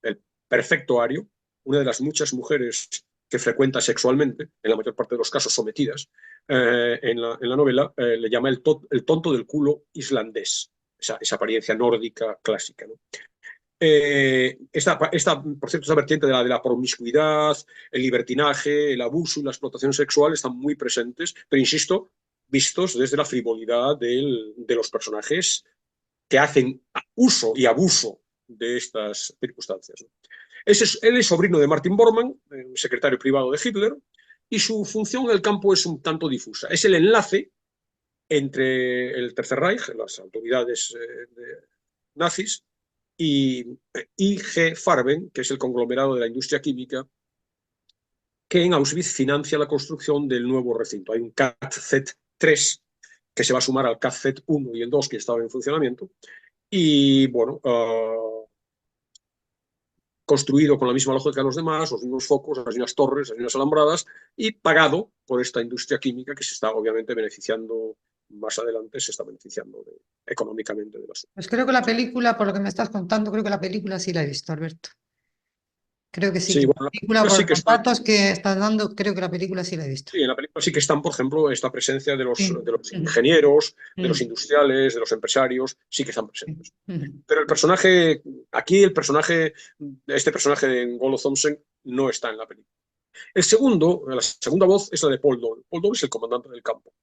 el perfecto ario, una de las muchas mujeres que frecuenta sexualmente, en la mayor parte de los casos sometidas, en la novela, le llama el tonto del culo islandés, esa apariencia nórdica clásica, ¿no? Por cierto, esta vertiente de la promiscuidad, el libertinaje, el abuso y la explotación sexual están muy presentes, pero insisto, vistos desde la frivolidad de los personajes que hacen uso y abuso de estas circunstancias. Él es sobrino de Martin Bormann, secretario privado de Hitler, y su función en el campo es un tanto difusa. Es el enlace entre el Tercer Reich, las autoridades nazis, y IG Farben, que es el conglomerado de la industria química, que en Auschwitz financia la construcción del nuevo recinto. Hay un KZ-3 que se va a sumar al KZ-1 y el 2 que estaba en funcionamiento, y bueno, construido con la misma lógica que los demás, los mismos focos, las mismas torres, las mismas alambradas, y pagado por esta industria química que se está obviamente beneficiando, más adelante se está beneficiando económicamente de la sociedad. Pues creo que la película, por lo que me estás contando, creo que la película sí la he visto, Alberto. Creo que sí, Sí, que bueno, la película, por sí que los está, datos que estás dando, creo que la película sí la he visto. sí, en la película sí que están, por ejemplo, esta presencia de los Sí. ingenieros, de los industriales, de los empresarios, sí que están presentes. Pero este personaje de Golo Thompson no está en la película. La segunda voz es la de Paul Dole. Paul Dole es el comandante del campo.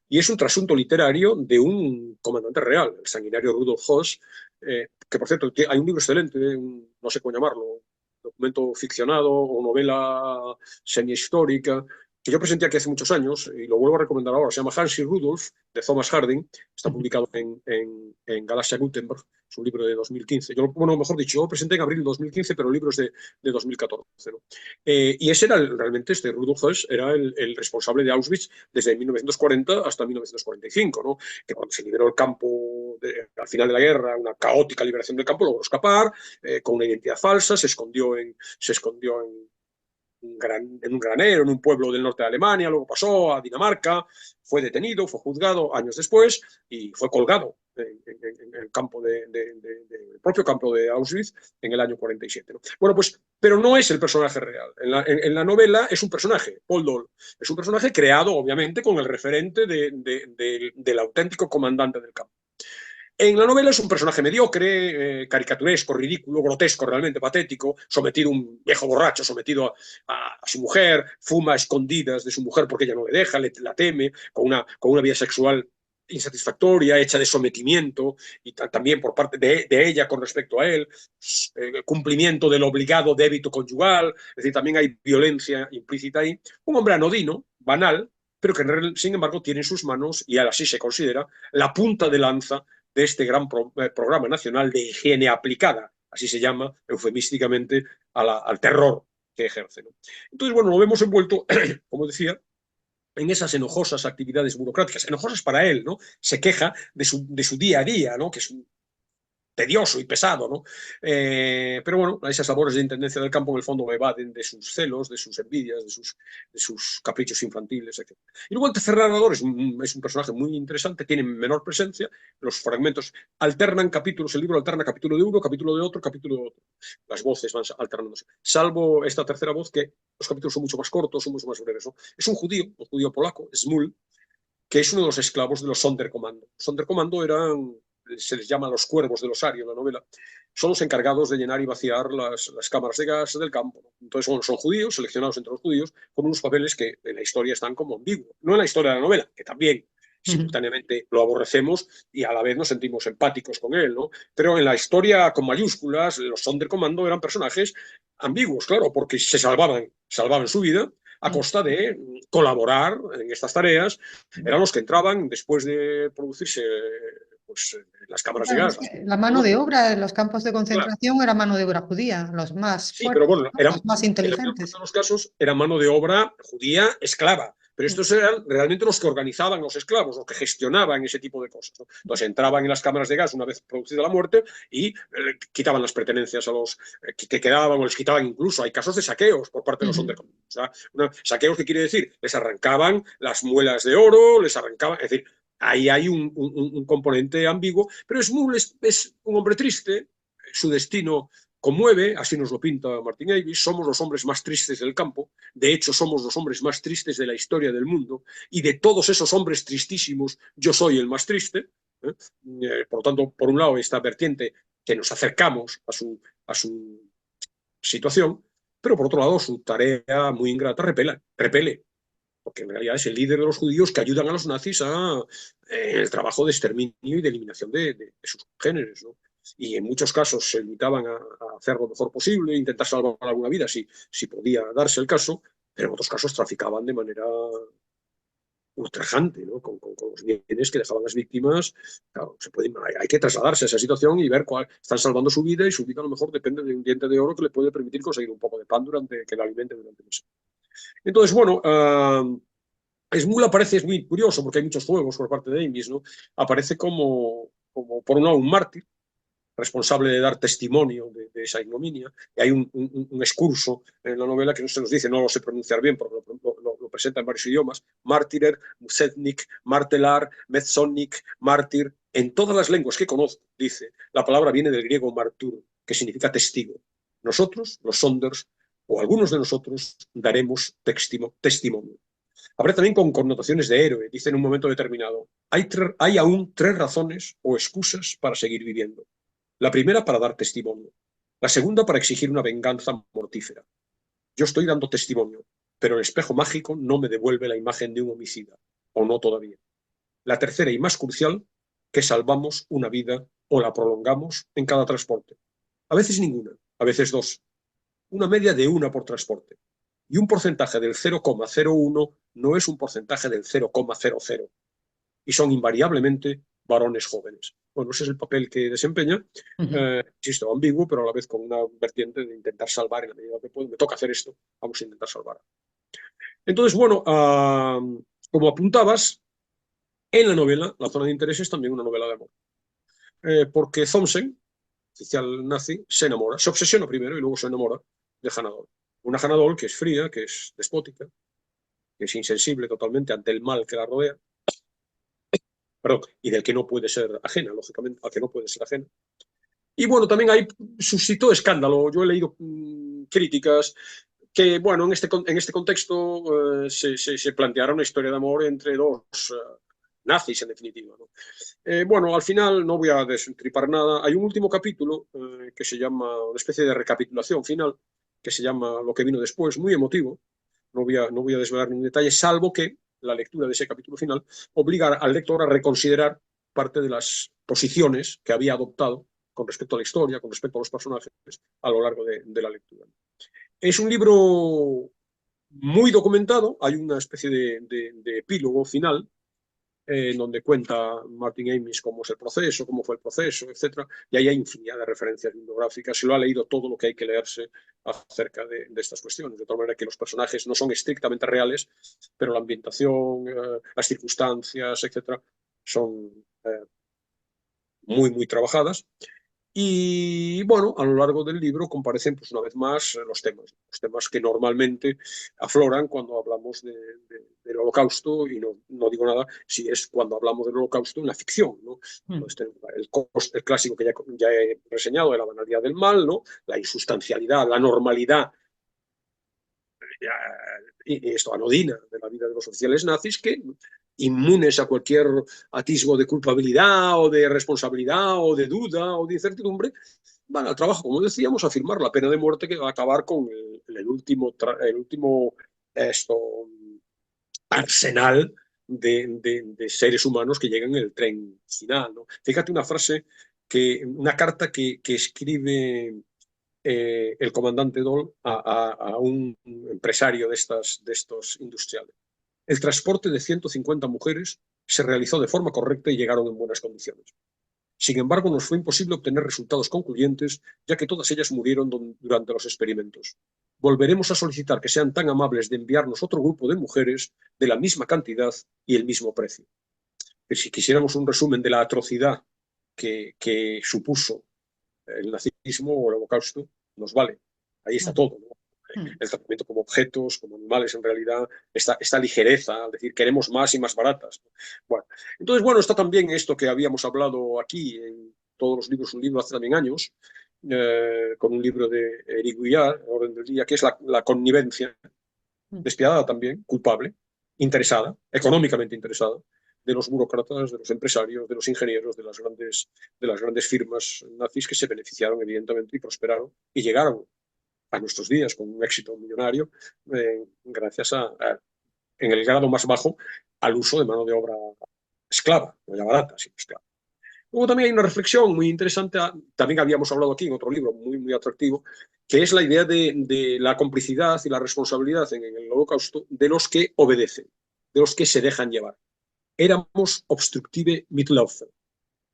Y es un trasunto literario de un comandante real, el sanguinario Rudolf Höss, que por cierto hay un libro excelente, no sé cómo llamarlo, documento ficcionado o novela semi-histórica, que yo presenté aquí hace muchos años, y lo vuelvo a recomendar ahora, se llama Hans y Rudolf, de Thomas Harding, está publicado en Galaxia Gutenberg, es un libro de 2015. Bueno, mejor dicho, yo lo presenté en abril de 2015, pero el libro es de 2014. ¿no? Y ese era realmente, Rudolf Hess era el responsable de Auschwitz desde 1940 hasta 1945, ¿no? Que cuando se liberó el campo al final de la guerra, una caótica liberación del campo, logró escapar con una identidad falsa, se escondió en un granero, en un pueblo del norte de Alemania, luego pasó a Dinamarca, fue detenido, fue juzgado años después y fue colgado en el campo el propio campo de Auschwitz en el año 47. ¿no? Bueno, pues, pero no es el personaje real. En la novela es un personaje, Paul Dole, es un personaje creado, obviamente, con el referente del auténtico comandante del campo. En la novela es un personaje mediocre, caricaturesco, ridículo, grotesco, realmente patético, sometido, un viejo borracho, sometido a su mujer, fuma a escondidas de su mujer porque ella no le deja, la teme, con una vida sexual insatisfactoria, hecha de sometimiento, y también por parte de ella con respecto a él, cumplimiento del obligado débito conyugal, es decir, también hay violencia implícita ahí. Un hombre anodino, banal, pero que sin embargo tiene en sus manos, y así se considera, la punta de lanza de este gran programa nacional de higiene aplicada, así se llama eufemísticamente al terror que ejerce. ¿no? Entonces, bueno, lo vemos envuelto, como decía, en esas enojosas actividades burocráticas, enojosas para él, ¿no? Se queja de su día a día, ¿no? Que es tedioso y pesado, ¿no? Pero bueno, esas labores de intendencia del campo en el fondo evaden de sus celos, de sus envidias, de sus caprichos infantiles, etc. Y luego el tercer narrador es un personaje muy interesante, tiene menor presencia, los fragmentos alternan capítulos, el libro alterna capítulo de uno, capítulo de otro, capítulo de otro. Las voces van alternándose. Salvo esta tercera voz, que los capítulos son mucho más cortos, son mucho más breves, ¿no? Es un judío polaco, Smul, que es uno de los esclavos de los Sonderkommando. Los Sonderkommando se les llama los cuervos del osario en la novela, son los encargados de llenar y vaciar las cámaras de gas del campo. ¿no? Entonces, bueno, son judíos, seleccionados entre los judíos, con unos papeles que en la historia están como ambiguos. No en la historia de la novela, que también simultáneamente lo aborrecemos y a la vez nos sentimos empáticos con él, ¿no? Pero en la historia con mayúsculas, los Sonderkommando eran personajes ambiguos, claro, porque se salvaban su vida a costa de colaborar en estas tareas. Eran los que entraban después de producirse pues, las cámaras de gas. La mano de obra en los campos de concentración era mano de obra judía, los más Sí, pero fuertes, bueno, ¿no? Los más en el mejor inteligentes. de los casos era mano de obra judía esclava. Pero estos eran realmente los que organizaban los esclavos, los que gestionaban ese tipo de cosas. ¿no? Entonces entraban en las cámaras de gas una vez producida la muerte y quitaban las pertenencias a los que quedaban, o les quitaban incluso. Hay casos de saqueos por parte de los Sonderkommando. O sea, saqueos, ¿qué quiere decir? Les arrancaban las muelas de oro, les arrancaban. Es decir, ahí hay un componente ambiguo, pero Smul es un hombre triste, su destino conmueve, así nos lo pinta Martin Amis, somos los hombres más tristes del campo, de hecho somos los hombres más tristes de la historia del mundo, y de todos esos hombres tristísimos, yo soy el más triste. Por lo tanto, por un lado, esta vertiente que nos acercamos a su situación, pero por otro lado, su tarea muy ingrata repele, porque en realidad es el líder de los judíos que ayudan a los nazis el trabajo de exterminio y de eliminación de sus géneros, ¿no? Y en muchos casos se limitaban a hacer lo mejor posible, intentar salvar alguna vida si podía darse el caso, pero en otros casos traficaban de manera ultrajante, ¿no? con los bienes que dejaban las víctimas. Claro, hay que trasladarse a esa situación y ver cuál están salvando su vida, y su vida a lo mejor depende de un diente de oro que le puede permitir conseguir un poco de pan que le alimente durante meses. Entonces, bueno, Smul aparece, es muy curioso porque hay muchos juegos por parte de Amis, ¿no? Aparece como por un lado, un mártir, responsable de dar testimonio de esa ignominia. Y hay un excurso en la novela que no se nos dice, no lo sé pronunciar bien porque lo presenta en varios idiomas: Mártirer, Musetnik, Martelar, Metzonnik, Mártir. En todas las lenguas que conozco, dice, la palabra viene del griego martur, que significa testigo. Nosotros, los Sonders, o algunos de nosotros, daremos testimonio. Habrá también con connotaciones de héroe, dice en un momento determinado. Hay aún 3 razones o excusas para seguir viviendo. La primera, para dar testimonio. La segunda, para exigir una venganza mortífera. Yo estoy dando testimonio, pero el espejo mágico no me devuelve la imagen de un homicida, o no todavía. La tercera y más crucial, que salvamos una vida o la prolongamos en cada transporte. A veces ninguna, a veces 2. Una media de 1 por transporte. Y un porcentaje del 0,01 no es un porcentaje del 0,00. Y son invariablemente varones jóvenes. Bueno, ese es el papel que desempeña. Insisto, ambiguo, pero a la vez con una vertiente de intentar salvar en la medida que puedo. Me toca hacer esto, vamos a intentar salvar. Entonces, bueno, como apuntabas, en la novela, La zona de interés es también una novela de amor. Porque Thomsen, oficial nazi, se enamora, se obsesiona primero y luego se enamora de Hannah Dole. Una Hannah Dole que es fría, que es despótica, que es insensible totalmente ante el mal que la rodea, perdón, y del que no puede ser ajena, lógicamente, al que no puede ser ajena. Y bueno, también ahí suscitó escándalo. Yo he leído críticas que, bueno, en este contexto se planteara una historia de amor entre dos nazis, en definitiva, ¿no? Bueno, al final no voy a desentripar nada. Hay un último capítulo que se llama, una especie de recapitulación final, que se llama Lo que vino después, muy emotivo. No voy a desvelar ningún detalle, salvo que la lectura de ese capítulo final obliga al lector a reconsiderar parte de las posiciones que había adoptado con respecto a la historia, con respecto a los personajes, a lo largo de la lectura. Es un libro muy documentado, hay una especie de epílogo final, en donde cuenta Martin Amis cómo es el proceso, cómo fue el proceso, etc. Y ahí hay infinidad de referencias bibliográficas. Se lo ha leído todo lo que hay que leerse acerca de estas cuestiones. De tal manera que los personajes no son estrictamente reales, pero la ambientación, las circunstancias, etc., son muy, muy trabajadas. Y bueno, a lo largo del libro comparecen pues, una vez más los temas que normalmente afloran cuando hablamos del Holocausto, y no digo nada si es cuando hablamos del Holocausto en la ficción, ¿no? Entonces, el clásico que ya he reseñado de la banalidad del mal, ¿no? La insustancialidad, la normalidad y esto anodina de la vida de los oficiales nazis, que inmunes a cualquier atisbo de culpabilidad o de responsabilidad o de duda o de incertidumbre, van al trabajo, como decíamos, a firmar la pena de muerte que va a acabar con el último arsenal de seres humanos que llegan en el tren final, ¿no? Fíjate una carta que escribe el comandante Dole a un empresario de estos industriales. El transporte de 150 mujeres se realizó de forma correcta y llegaron en buenas condiciones. Sin embargo, nos fue imposible obtener resultados concluyentes, ya que todas ellas murieron durante los experimentos. Volveremos a solicitar que sean tan amables de enviarnos otro grupo de mujeres de la misma cantidad y el mismo precio. Si quisiéramos un resumen de la atrocidad que supuso el nazismo o el holocausto, nos vale. Ahí está todo, ¿no? El tratamiento como objetos, como animales, en realidad, esta ligereza, es decir, queremos más y más baratas. Bueno, entonces, bueno, está también esto que habíamos hablado aquí en todos los libros, un libro hace también años, con un libro de Eric Vuillard, Orden del Día, que es la connivencia, despiadada también, culpable, interesada, económicamente interesada, de los burócratas, de los empresarios, de los ingenieros, de las grandes firmas nazis que se beneficiaron, evidentemente, y prosperaron y llegaron a nuestros días con un éxito millonario, gracias en el grado más bajo, al uso de mano de obra esclava, no ya barata, sino esclava. Luego también hay una reflexión muy interesante, también habíamos hablado aquí en otro libro muy, muy atractivo, que es la idea de la complicidad y la responsabilidad en el Holocausto de los que obedecen, de los que se dejan llevar. Éramos obstructive Mitläufer,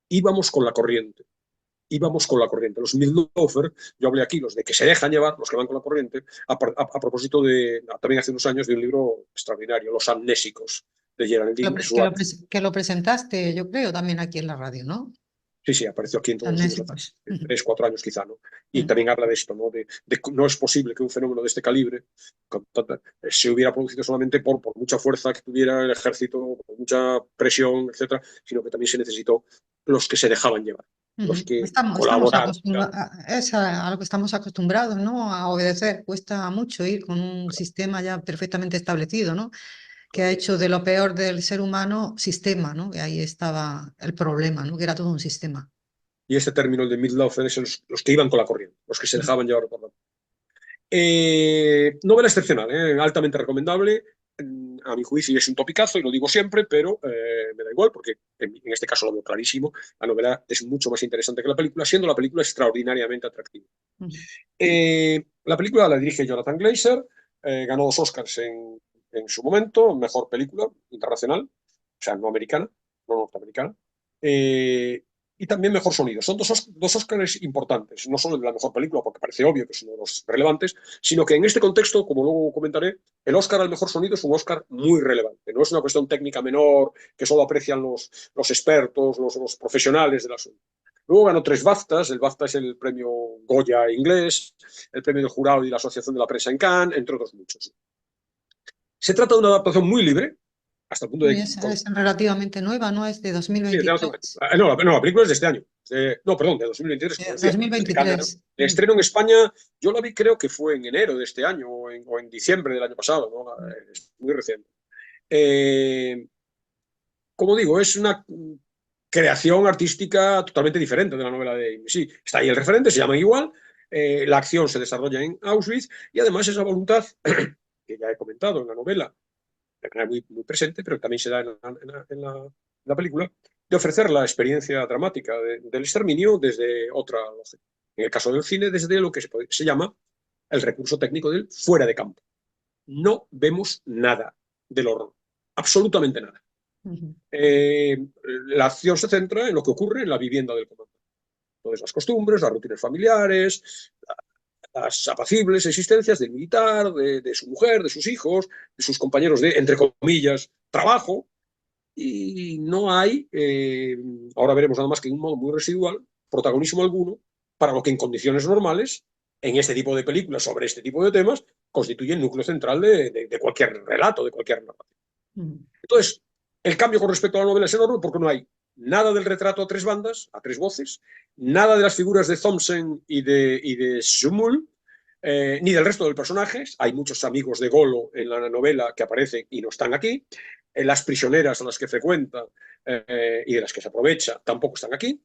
íbamos con la corriente. Los Mitläufer, yo hablé aquí, los de que se dejan llevar, los que van con la corriente, a propósito también hace unos años, de un libro extraordinario, Los amnésicos, de Geraldine Schwartz. Que lo presentaste, yo creo, también aquí en la radio, ¿no? Sí, apareció aquí en todos los libros hace 3, 4 años quizá, ¿no? Y también habla de esto, ¿no? No es posible que un fenómeno de este calibre se hubiera producido solamente por mucha fuerza que tuviera el ejército, por mucha presión, etcétera, sino que también se necesitó los que se dejaban llevar, los que colaboraron. Es a lo que estamos acostumbrados, ¿no? A obedecer. Cuesta mucho ir con un sistema ya perfectamente establecido, ¿no? Que ha hecho de lo peor del ser humano sistema, ¿no? Y ahí estaba el problema, ¿no? Que era todo un sistema. Y este término, el de Mitläufer, es los que iban con la corriente, los que se dejaban llevar por la novela excepcional, altamente recomendable. A mi juicio es un topicazo y lo digo siempre, pero me da igual porque en este caso lo veo clarísimo. La novela es mucho más interesante que la película, siendo la película extraordinariamente atractiva. La película la dirige Jonathan Glazer. ganó 2 Oscars en su momento, mejor película internacional, o sea, no americana, no norteamericana, y también mejor sonido. Son dos Oscars importantes, no solo de la mejor película, porque parece obvio que es uno de los relevantes, sino que en este contexto, como luego comentaré, el Oscar al mejor sonido es un Oscar muy relevante. No es una cuestión técnica menor que solo aprecian los expertos, los profesionales del asunto. Luego ganó 3 BAFTAs. El BAFTA es el premio Goya inglés, el premio del jurado y la Asociación de la Prensa en Cannes, entre otros muchos. Se trata de una adaptación muy libre, hasta el punto de... Es relativamente nueva, ¿no? Es de Sí, 2023. no, la película es de este año. No, perdón, de 2023, como decía. 2023. El estreno en España, yo la vi creo que fue en enero de este año o en diciembre del año pasado, ¿no? Es muy reciente. Como digo, es una creación artística totalmente diferente de la novela de Amy. Sí, está ahí el referente, se llama igual, la acción se desarrolla en Auschwitz y además esa voluntad que ya he comentado en la novela, de manera muy presente, pero también se da en la película, de ofrecer la experiencia dramática del exterminio desde otra lógica. En el caso del cine, desde lo que se llama el recurso técnico del fuera de campo. No vemos nada del horror, absolutamente nada. La acción se centra en lo que ocurre en la vivienda del comandante. Entonces, las costumbres, las rutinas familiares, las apacibles existencias del militar, de su mujer, de sus hijos, de sus compañeros de, entre comillas, trabajo, y no hay, ahora veremos nada más que de un modo muy residual, protagonismo alguno para lo que en condiciones normales, en este tipo de películas sobre este tipo de temas, constituye el núcleo central de cualquier relato, de cualquier narrativa. Entonces, el cambio con respecto a la novela es enorme porque no hay nada del retrato a 3 bandas, a 3 voces, nada de las figuras de Thompson y de Sumul, ni del resto de personajes. Hay muchos amigos de Golo en la novela que aparecen y no están aquí. Las prisioneras a las que frecuenta y de las que se aprovecha tampoco están aquí.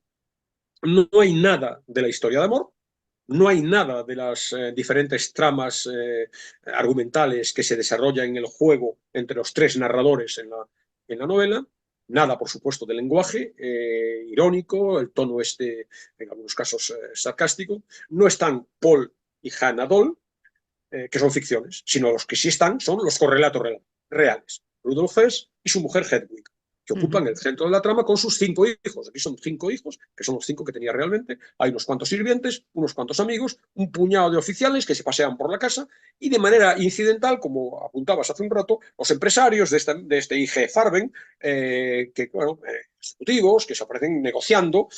No hay nada de la historia de amor. No hay nada de las diferentes tramas argumentales que se desarrollan en el juego entre los 3 narradores en la novela. Nada, por supuesto, del lenguaje irónico, el tono en algunos casos, sarcástico. No están Paul y Hannah Dole, que son ficciones, sino los que sí están son los correlatos reales. Rudolf Hess y su mujer Hedwig, que ocupan el centro de la trama con sus 5 hijos. Aquí son 5 hijos, que son los 5 que tenía realmente. Hay unos cuantos sirvientes, unos cuantos amigos, un puñado de oficiales que se pasean por la casa y de manera incidental, como apuntabas hace un rato, los empresarios de este IG Farben, que, bueno, ejecutivos que se aparecen negociando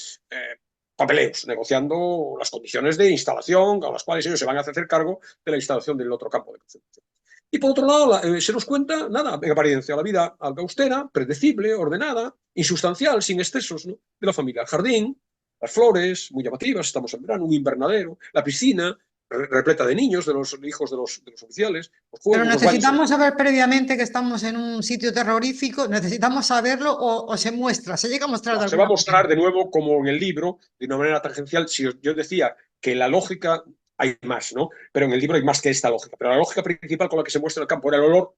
papeleos, negociando las condiciones de instalación a las cuales ellos se van a hacer cargo de la instalación del otro campo de concentración. Y por otro lado, se nos cuenta, nada, en apariencia, la vida algo austera, predecible, ordenada, insustancial, sin excesos, ¿no? De la familia. El jardín, las flores, muy llamativas, estamos en verano, un invernadero, la piscina, repleta de niños, de los hijos de los oficiales, los juegos, Pero los bailes. necesitamos saber previamente que estamos en un sitio terrorífico, necesitamos saberlo o se muestra, se llega a mostrar de Se va a alguna mostrar manera. de nuevo, como en el libro, de una manera tangencial. Si yo decía que la lógica hay más, ¿no? Pero en el libro hay más que esta lógica. Pero la lógica principal con la que se muestra el campo era el olor.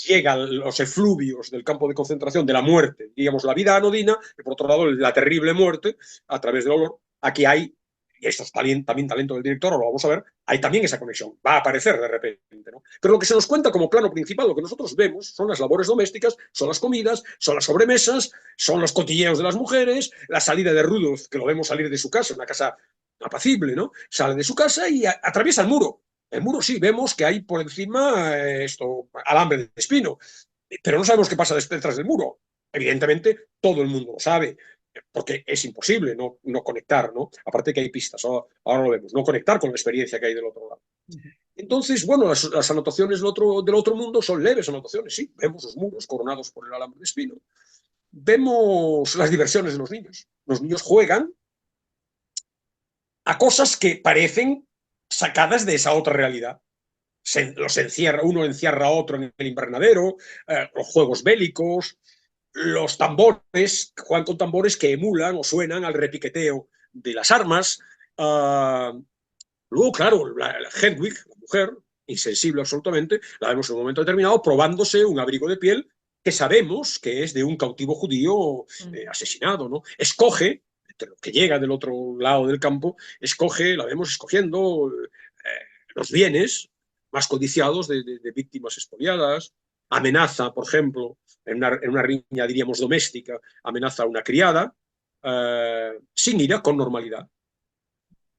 Llegan los efluvios del campo de concentración de la muerte, digamos, la vida anodina, y por otro lado, la terrible muerte a través del olor. Aquí hay, y esto es también talento del director, lo vamos a ver, hay también esa conexión, va a aparecer de repente, ¿no? Pero lo que se nos cuenta como plano principal, lo que nosotros vemos, son las labores domésticas, son las comidas, son las sobremesas, son los cotilleos de las mujeres, la salida de Rudolf, que lo vemos salir de su casa, una casa apacible, ¿no? Sale de su casa y atraviesa el muro. El muro sí, vemos que hay por encima alambre de espino, pero no sabemos qué pasa detrás del muro. Evidentemente, todo el mundo lo sabe, porque es imposible no conectar, ¿no? Aparte que hay pistas, ahora lo vemos, no conectar con la experiencia que hay del otro lado. Entonces, bueno, las anotaciones del otro mundo son leves anotaciones, sí, vemos los muros coronados por el alambre de espino, vemos las diversiones de los niños. Los niños juegan a cosas que parecen sacadas de esa otra realidad. Uno encierra a otro en el invernadero, los juegos bélicos, los tambores, juegan con tambores que emulan o suenan al repiqueteo de las armas. Luego, claro, la Hedwig, la mujer, insensible absolutamente, la vemos en un momento determinado probándose un abrigo de piel que sabemos que es de un cautivo judío asesinado, ¿no? Escoge, entre lo que llega del otro lado del campo, la vemos escogiendo los bienes, más codiciados de víctimas expoliadas. Amenaza, por ejemplo, en una riña, diríamos, doméstica, amenaza a una criada, sin ira, con normalidad.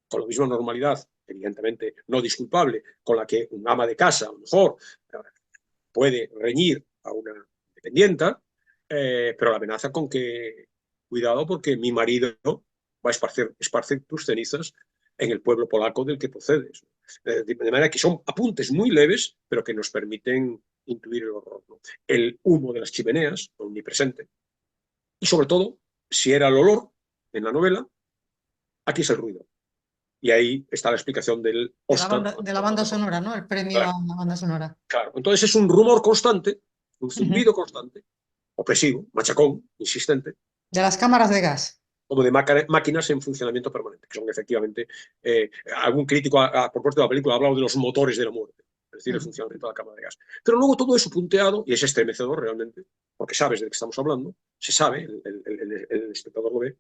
Con la misma normalidad, evidentemente no disculpable, con la que un ama de casa, a lo mejor, puede reñir a una dependienta, pero la amenaza con que, cuidado, porque mi marido va a esparcir tus cenizas en el pueblo polaco del que procedes. De manera que son apuntes muy leves, pero que nos permiten intuir el horror, ¿no? El humo de las chimeneas, omnipresente. Y sobre todo, si era el olor en la novela, aquí es el ruido. Y ahí está la explicación del Oscar. De la banda sonora, ¿no? El premio Claro. a la banda sonora. Claro. Entonces es un rumor constante, un zumbido constante, opresivo, machacón, insistente, De las cámaras de gas. como de máquinas en funcionamiento permanente, que son efectivamente, algún crítico a propósito de la película ha hablado de los motores de la muerte, es decir, el funcionamiento de la cámara de gas. Pero luego todo eso punteado, y es estremecedor realmente, porque sabes de qué estamos hablando, se sabe, el espectador lo ve,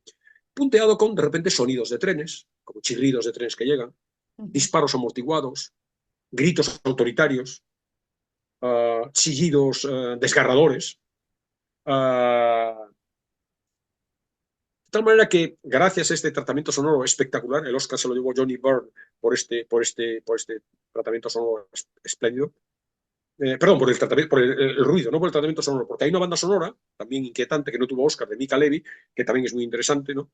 punteado con, de repente, sonidos de trenes, como chirridos de trenes que llegan, disparos amortiguados, gritos autoritarios, chillidos desgarradores, de tal manera que, gracias a este tratamiento sonoro espectacular, el Oscar se lo llevó Johnny Byrne por este tratamiento sonoro espléndido. Perdón, por el ruido, no por el tratamiento sonoro, porque hay una banda sonora también inquietante que no tuvo Oscar, de Mika Levi, que también es muy interesante, ¿no?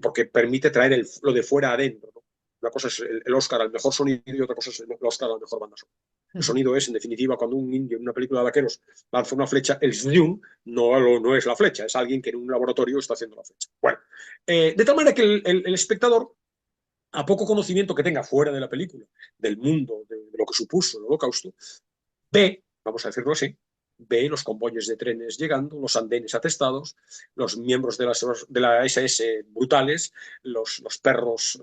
Porque permite traer lo de fuera adentro, ¿no? Una cosa es el Oscar al mejor sonido y otra cosa es el Oscar a la mejor banda sonora. El sonido es, en definitiva, cuando un indio en una película de vaqueros lanza una flecha, el zoom no es la flecha, es alguien que en un laboratorio está haciendo la flecha. Bueno, de tal manera que el espectador, a poco conocimiento que tenga fuera de la película, del mundo, de lo que supuso el Holocausto, ve, vamos a decirlo así, ve los convoyes de trenes llegando, los andenes atestados, los miembros de la SS brutales, los perros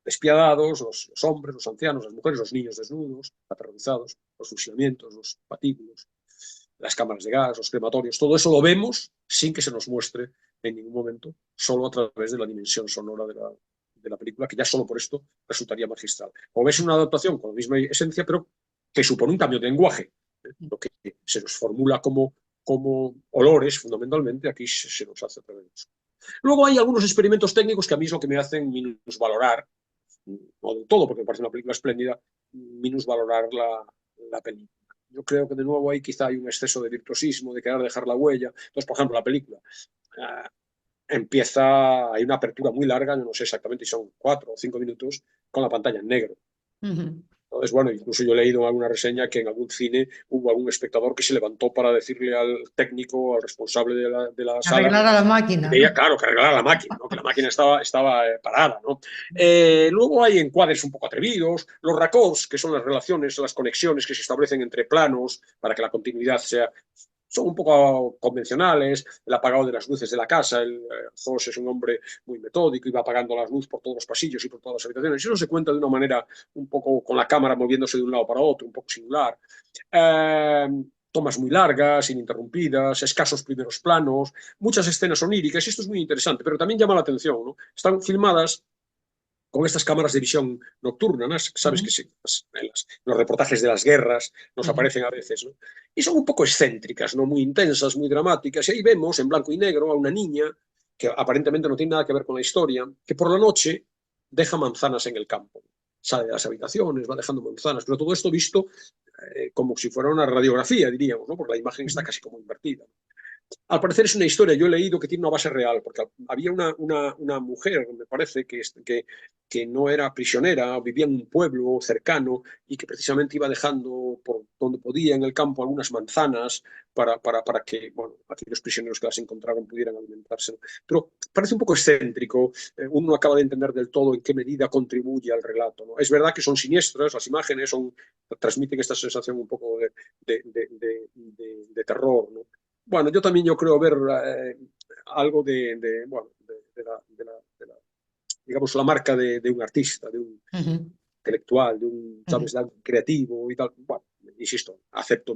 despiadados, los hombres, los ancianos, las mujeres, los niños desnudos, aterrorizados, los fusilamientos, los patíbulos, las cámaras de gas, los crematorios, todo eso lo vemos sin que se nos muestre en ningún momento, solo a través de la dimensión sonora de la película, que ya solo por esto resultaría magistral. Como ves, una adaptación con la misma esencia, pero que supone un cambio de lenguaje. Lo que se nos formula como olores, fundamentalmente, aquí se nos hace a través de eso. Luego hay algunos experimentos técnicos que a mí es lo que me hacen minusvalorar, no del todo, porque me parece una película espléndida, minusvalorar la película. Yo creo que de nuevo ahí quizá hay un exceso de virtuosismo, de querer dejar la huella. Entonces, por ejemplo, la película hay una apertura muy larga, yo no sé exactamente si son 4 o 5 minutos, con la pantalla en negro. Entonces, bueno, incluso yo he leído en alguna reseña que en algún cine hubo algún espectador que se levantó para decirle al técnico, al responsable de la sala, arreglar a la máquina. Que, claro, que arreglara la máquina, ¿no? Que la máquina estaba parada, ¿no? Luego hay encuadres un poco atrevidos, los raccords, que son las relaciones, las conexiones que se establecen entre planos para que la continuidad son un poco convencionales, el apagado de las luces de la casa, Zoss es un hombre muy metódico y va apagando las luces por todos los pasillos y por todas las habitaciones. Y eso se cuenta de una manera un poco con la cámara moviéndose de un lado para otro, un poco singular. Tomas muy largas, ininterrumpidas, escasos primeros planos, muchas escenas oníricas, y esto es muy interesante, pero también llama la atención, ¿no? Están filmadas con estas cámaras de visión nocturna, ¿no? Sabes que sí, los reportajes de las guerras nos aparecen a veces, ¿no? Y son un poco excéntricas, ¿no? Muy intensas, muy dramáticas, y ahí vemos en blanco y negro a una niña que aparentemente no tiene nada que ver con la historia, que por la noche deja manzanas en el campo. Sale de las habitaciones, va dejando manzanas, pero todo esto visto como si fuera una radiografía, diríamos, ¿no? Porque la imagen está casi como invertida. Al parecer es una historia, yo he leído que tiene una base real, porque había una mujer, me parece, que no era prisionera, vivía en un pueblo cercano y que precisamente iba dejando por donde podía en el campo algunas manzanas para que, bueno, aquellos prisioneros que las encontraron pudieran alimentarse. Pero parece un poco excéntrico, uno no acaba de entender del todo en qué medida contribuye al relato, ¿no? Es verdad que son siniestras, las imágenes transmiten esta sensación un poco de terror, ¿no? Bueno, yo creo ver algo bueno, digamos, la marca de un artista, de un intelectual, de un, ¿sabes?, de algo creativo y tal. Bueno, insisto, acepto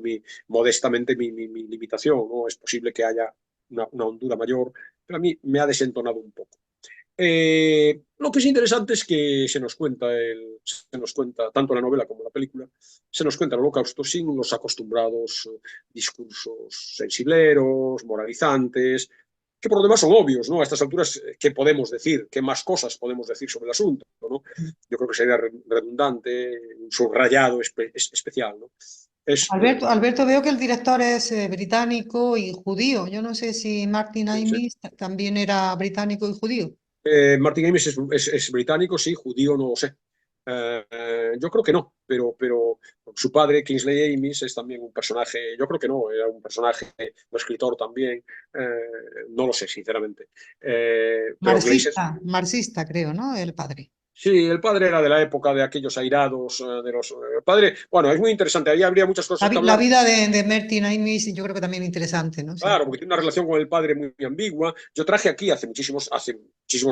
modestamente mi limitación, ¿no? Es posible que haya una hondura mayor, pero a mí me ha desentonado un poco. Lo que es interesante es que se nos cuenta, tanto la novela como la película, se nos cuenta el Holocausto sin los acostumbrados discursos sensibleros, moralizantes, que por lo demás son obvios, ¿no? A estas alturas, ¿qué podemos decir? ¿Qué más cosas podemos decir sobre el asunto, ¿no? Yo creo que sería redundante, un subrayado especial, ¿no? Es, Alberto, veo que el director es británico y judío. Yo no sé si Martin Amis también era británico y judío. Martin Amis es británico, sí, judío no lo sé. Yo creo que no, pero su padre, Kingsley Amis, es también un personaje, yo creo que no, era un personaje, un escritor también, no lo sé, sinceramente. Pero Glazer, Marxista, creo, ¿no? El padre. sí, el padre era de la época de aquellos airados, de los... el padre, bueno, es muy interesante, ahí habría muchas cosas que La hablar. vida de Martin Amis, yo creo que también interesante, ¿no? Sí. Claro, porque tiene una relación con el padre muy ambigua. Yo traje aquí hace muchísimos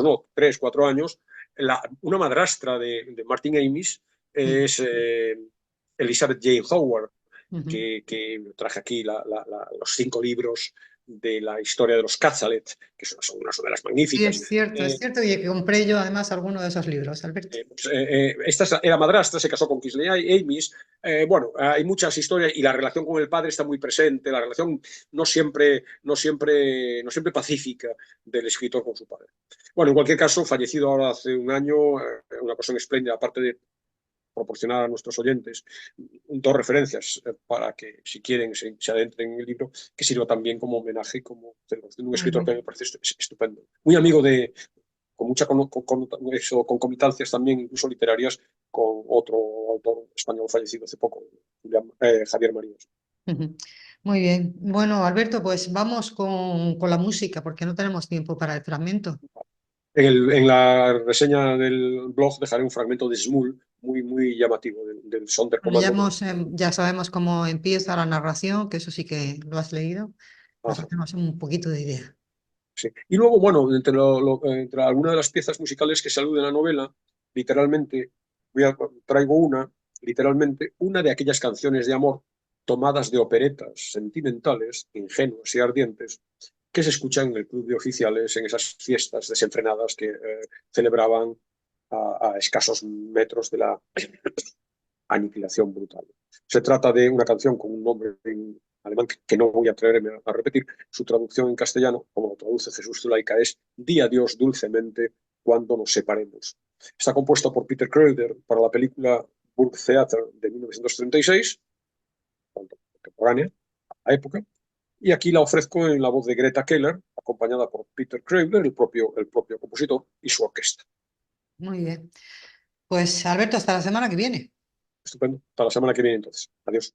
no, 3, 4 años, una madrastra de Martin Amis, es Elizabeth Jane Howard, que traje aquí los 5 libros de la historia de los Cazalet, que son unas novelas Sí, magníficas. es cierto, y que compré yo además alguno de esos libros, Alberto. Esta era madrastra, se casó con Kingsley Amis. Bueno, hay muchas historias y la relación con el padre está muy presente, la relación no siempre pacífica del escritor con su padre. Bueno, en cualquier caso, fallecido ahora hace un año, una persona espléndida, aparte de proporcionar a nuestros oyentes 2 referencias para que, si quieren, se adentren en el libro, que sirva también como homenaje, como celebración de un escritor que me parece estupendo. Muy amigo con mucha concomitancias también, incluso literarias, con otro autor español fallecido hace poco, Javier Marías. Muy bien. Bueno, Alberto, pues vamos con la música, porque no tenemos tiempo para el fragmento. En la reseña del blog dejaré un fragmento de Smul muy llamativo del Bueno, Sonderkommando. ya sabemos cómo empieza la narración, que eso sí que lo has leído. Nos Ajá, hacemos un poquito de idea. sí. Y luego, bueno, entre algunas de las piezas musicales que se aluden a la novela, literalmente, traigo literalmente, una de aquellas canciones de amor tomadas de operetas sentimentales, ingenuas y ardientes, que se escuchan en el club de oficiales en esas fiestas desenfrenadas que celebraban a escasos metros de la aniquilación brutal. Se trata de una canción con un nombre en alemán que no voy a atreverme a repetir. Su traducción en castellano, como lo traduce Jesús Zulaika, es «Di adiós dulcemente cuando nos separemos». Está compuesta por Peter Kruder para la película Burgtheater de 1936, contemporánea a la época, y aquí la ofrezco en la voz de Greta Keller, acompañada por Peter Kruder, el propio compositor, y su orquesta. Muy bien. Pues Alberto, hasta la semana que viene. Estupendo. Hasta la semana que viene entonces. Adiós.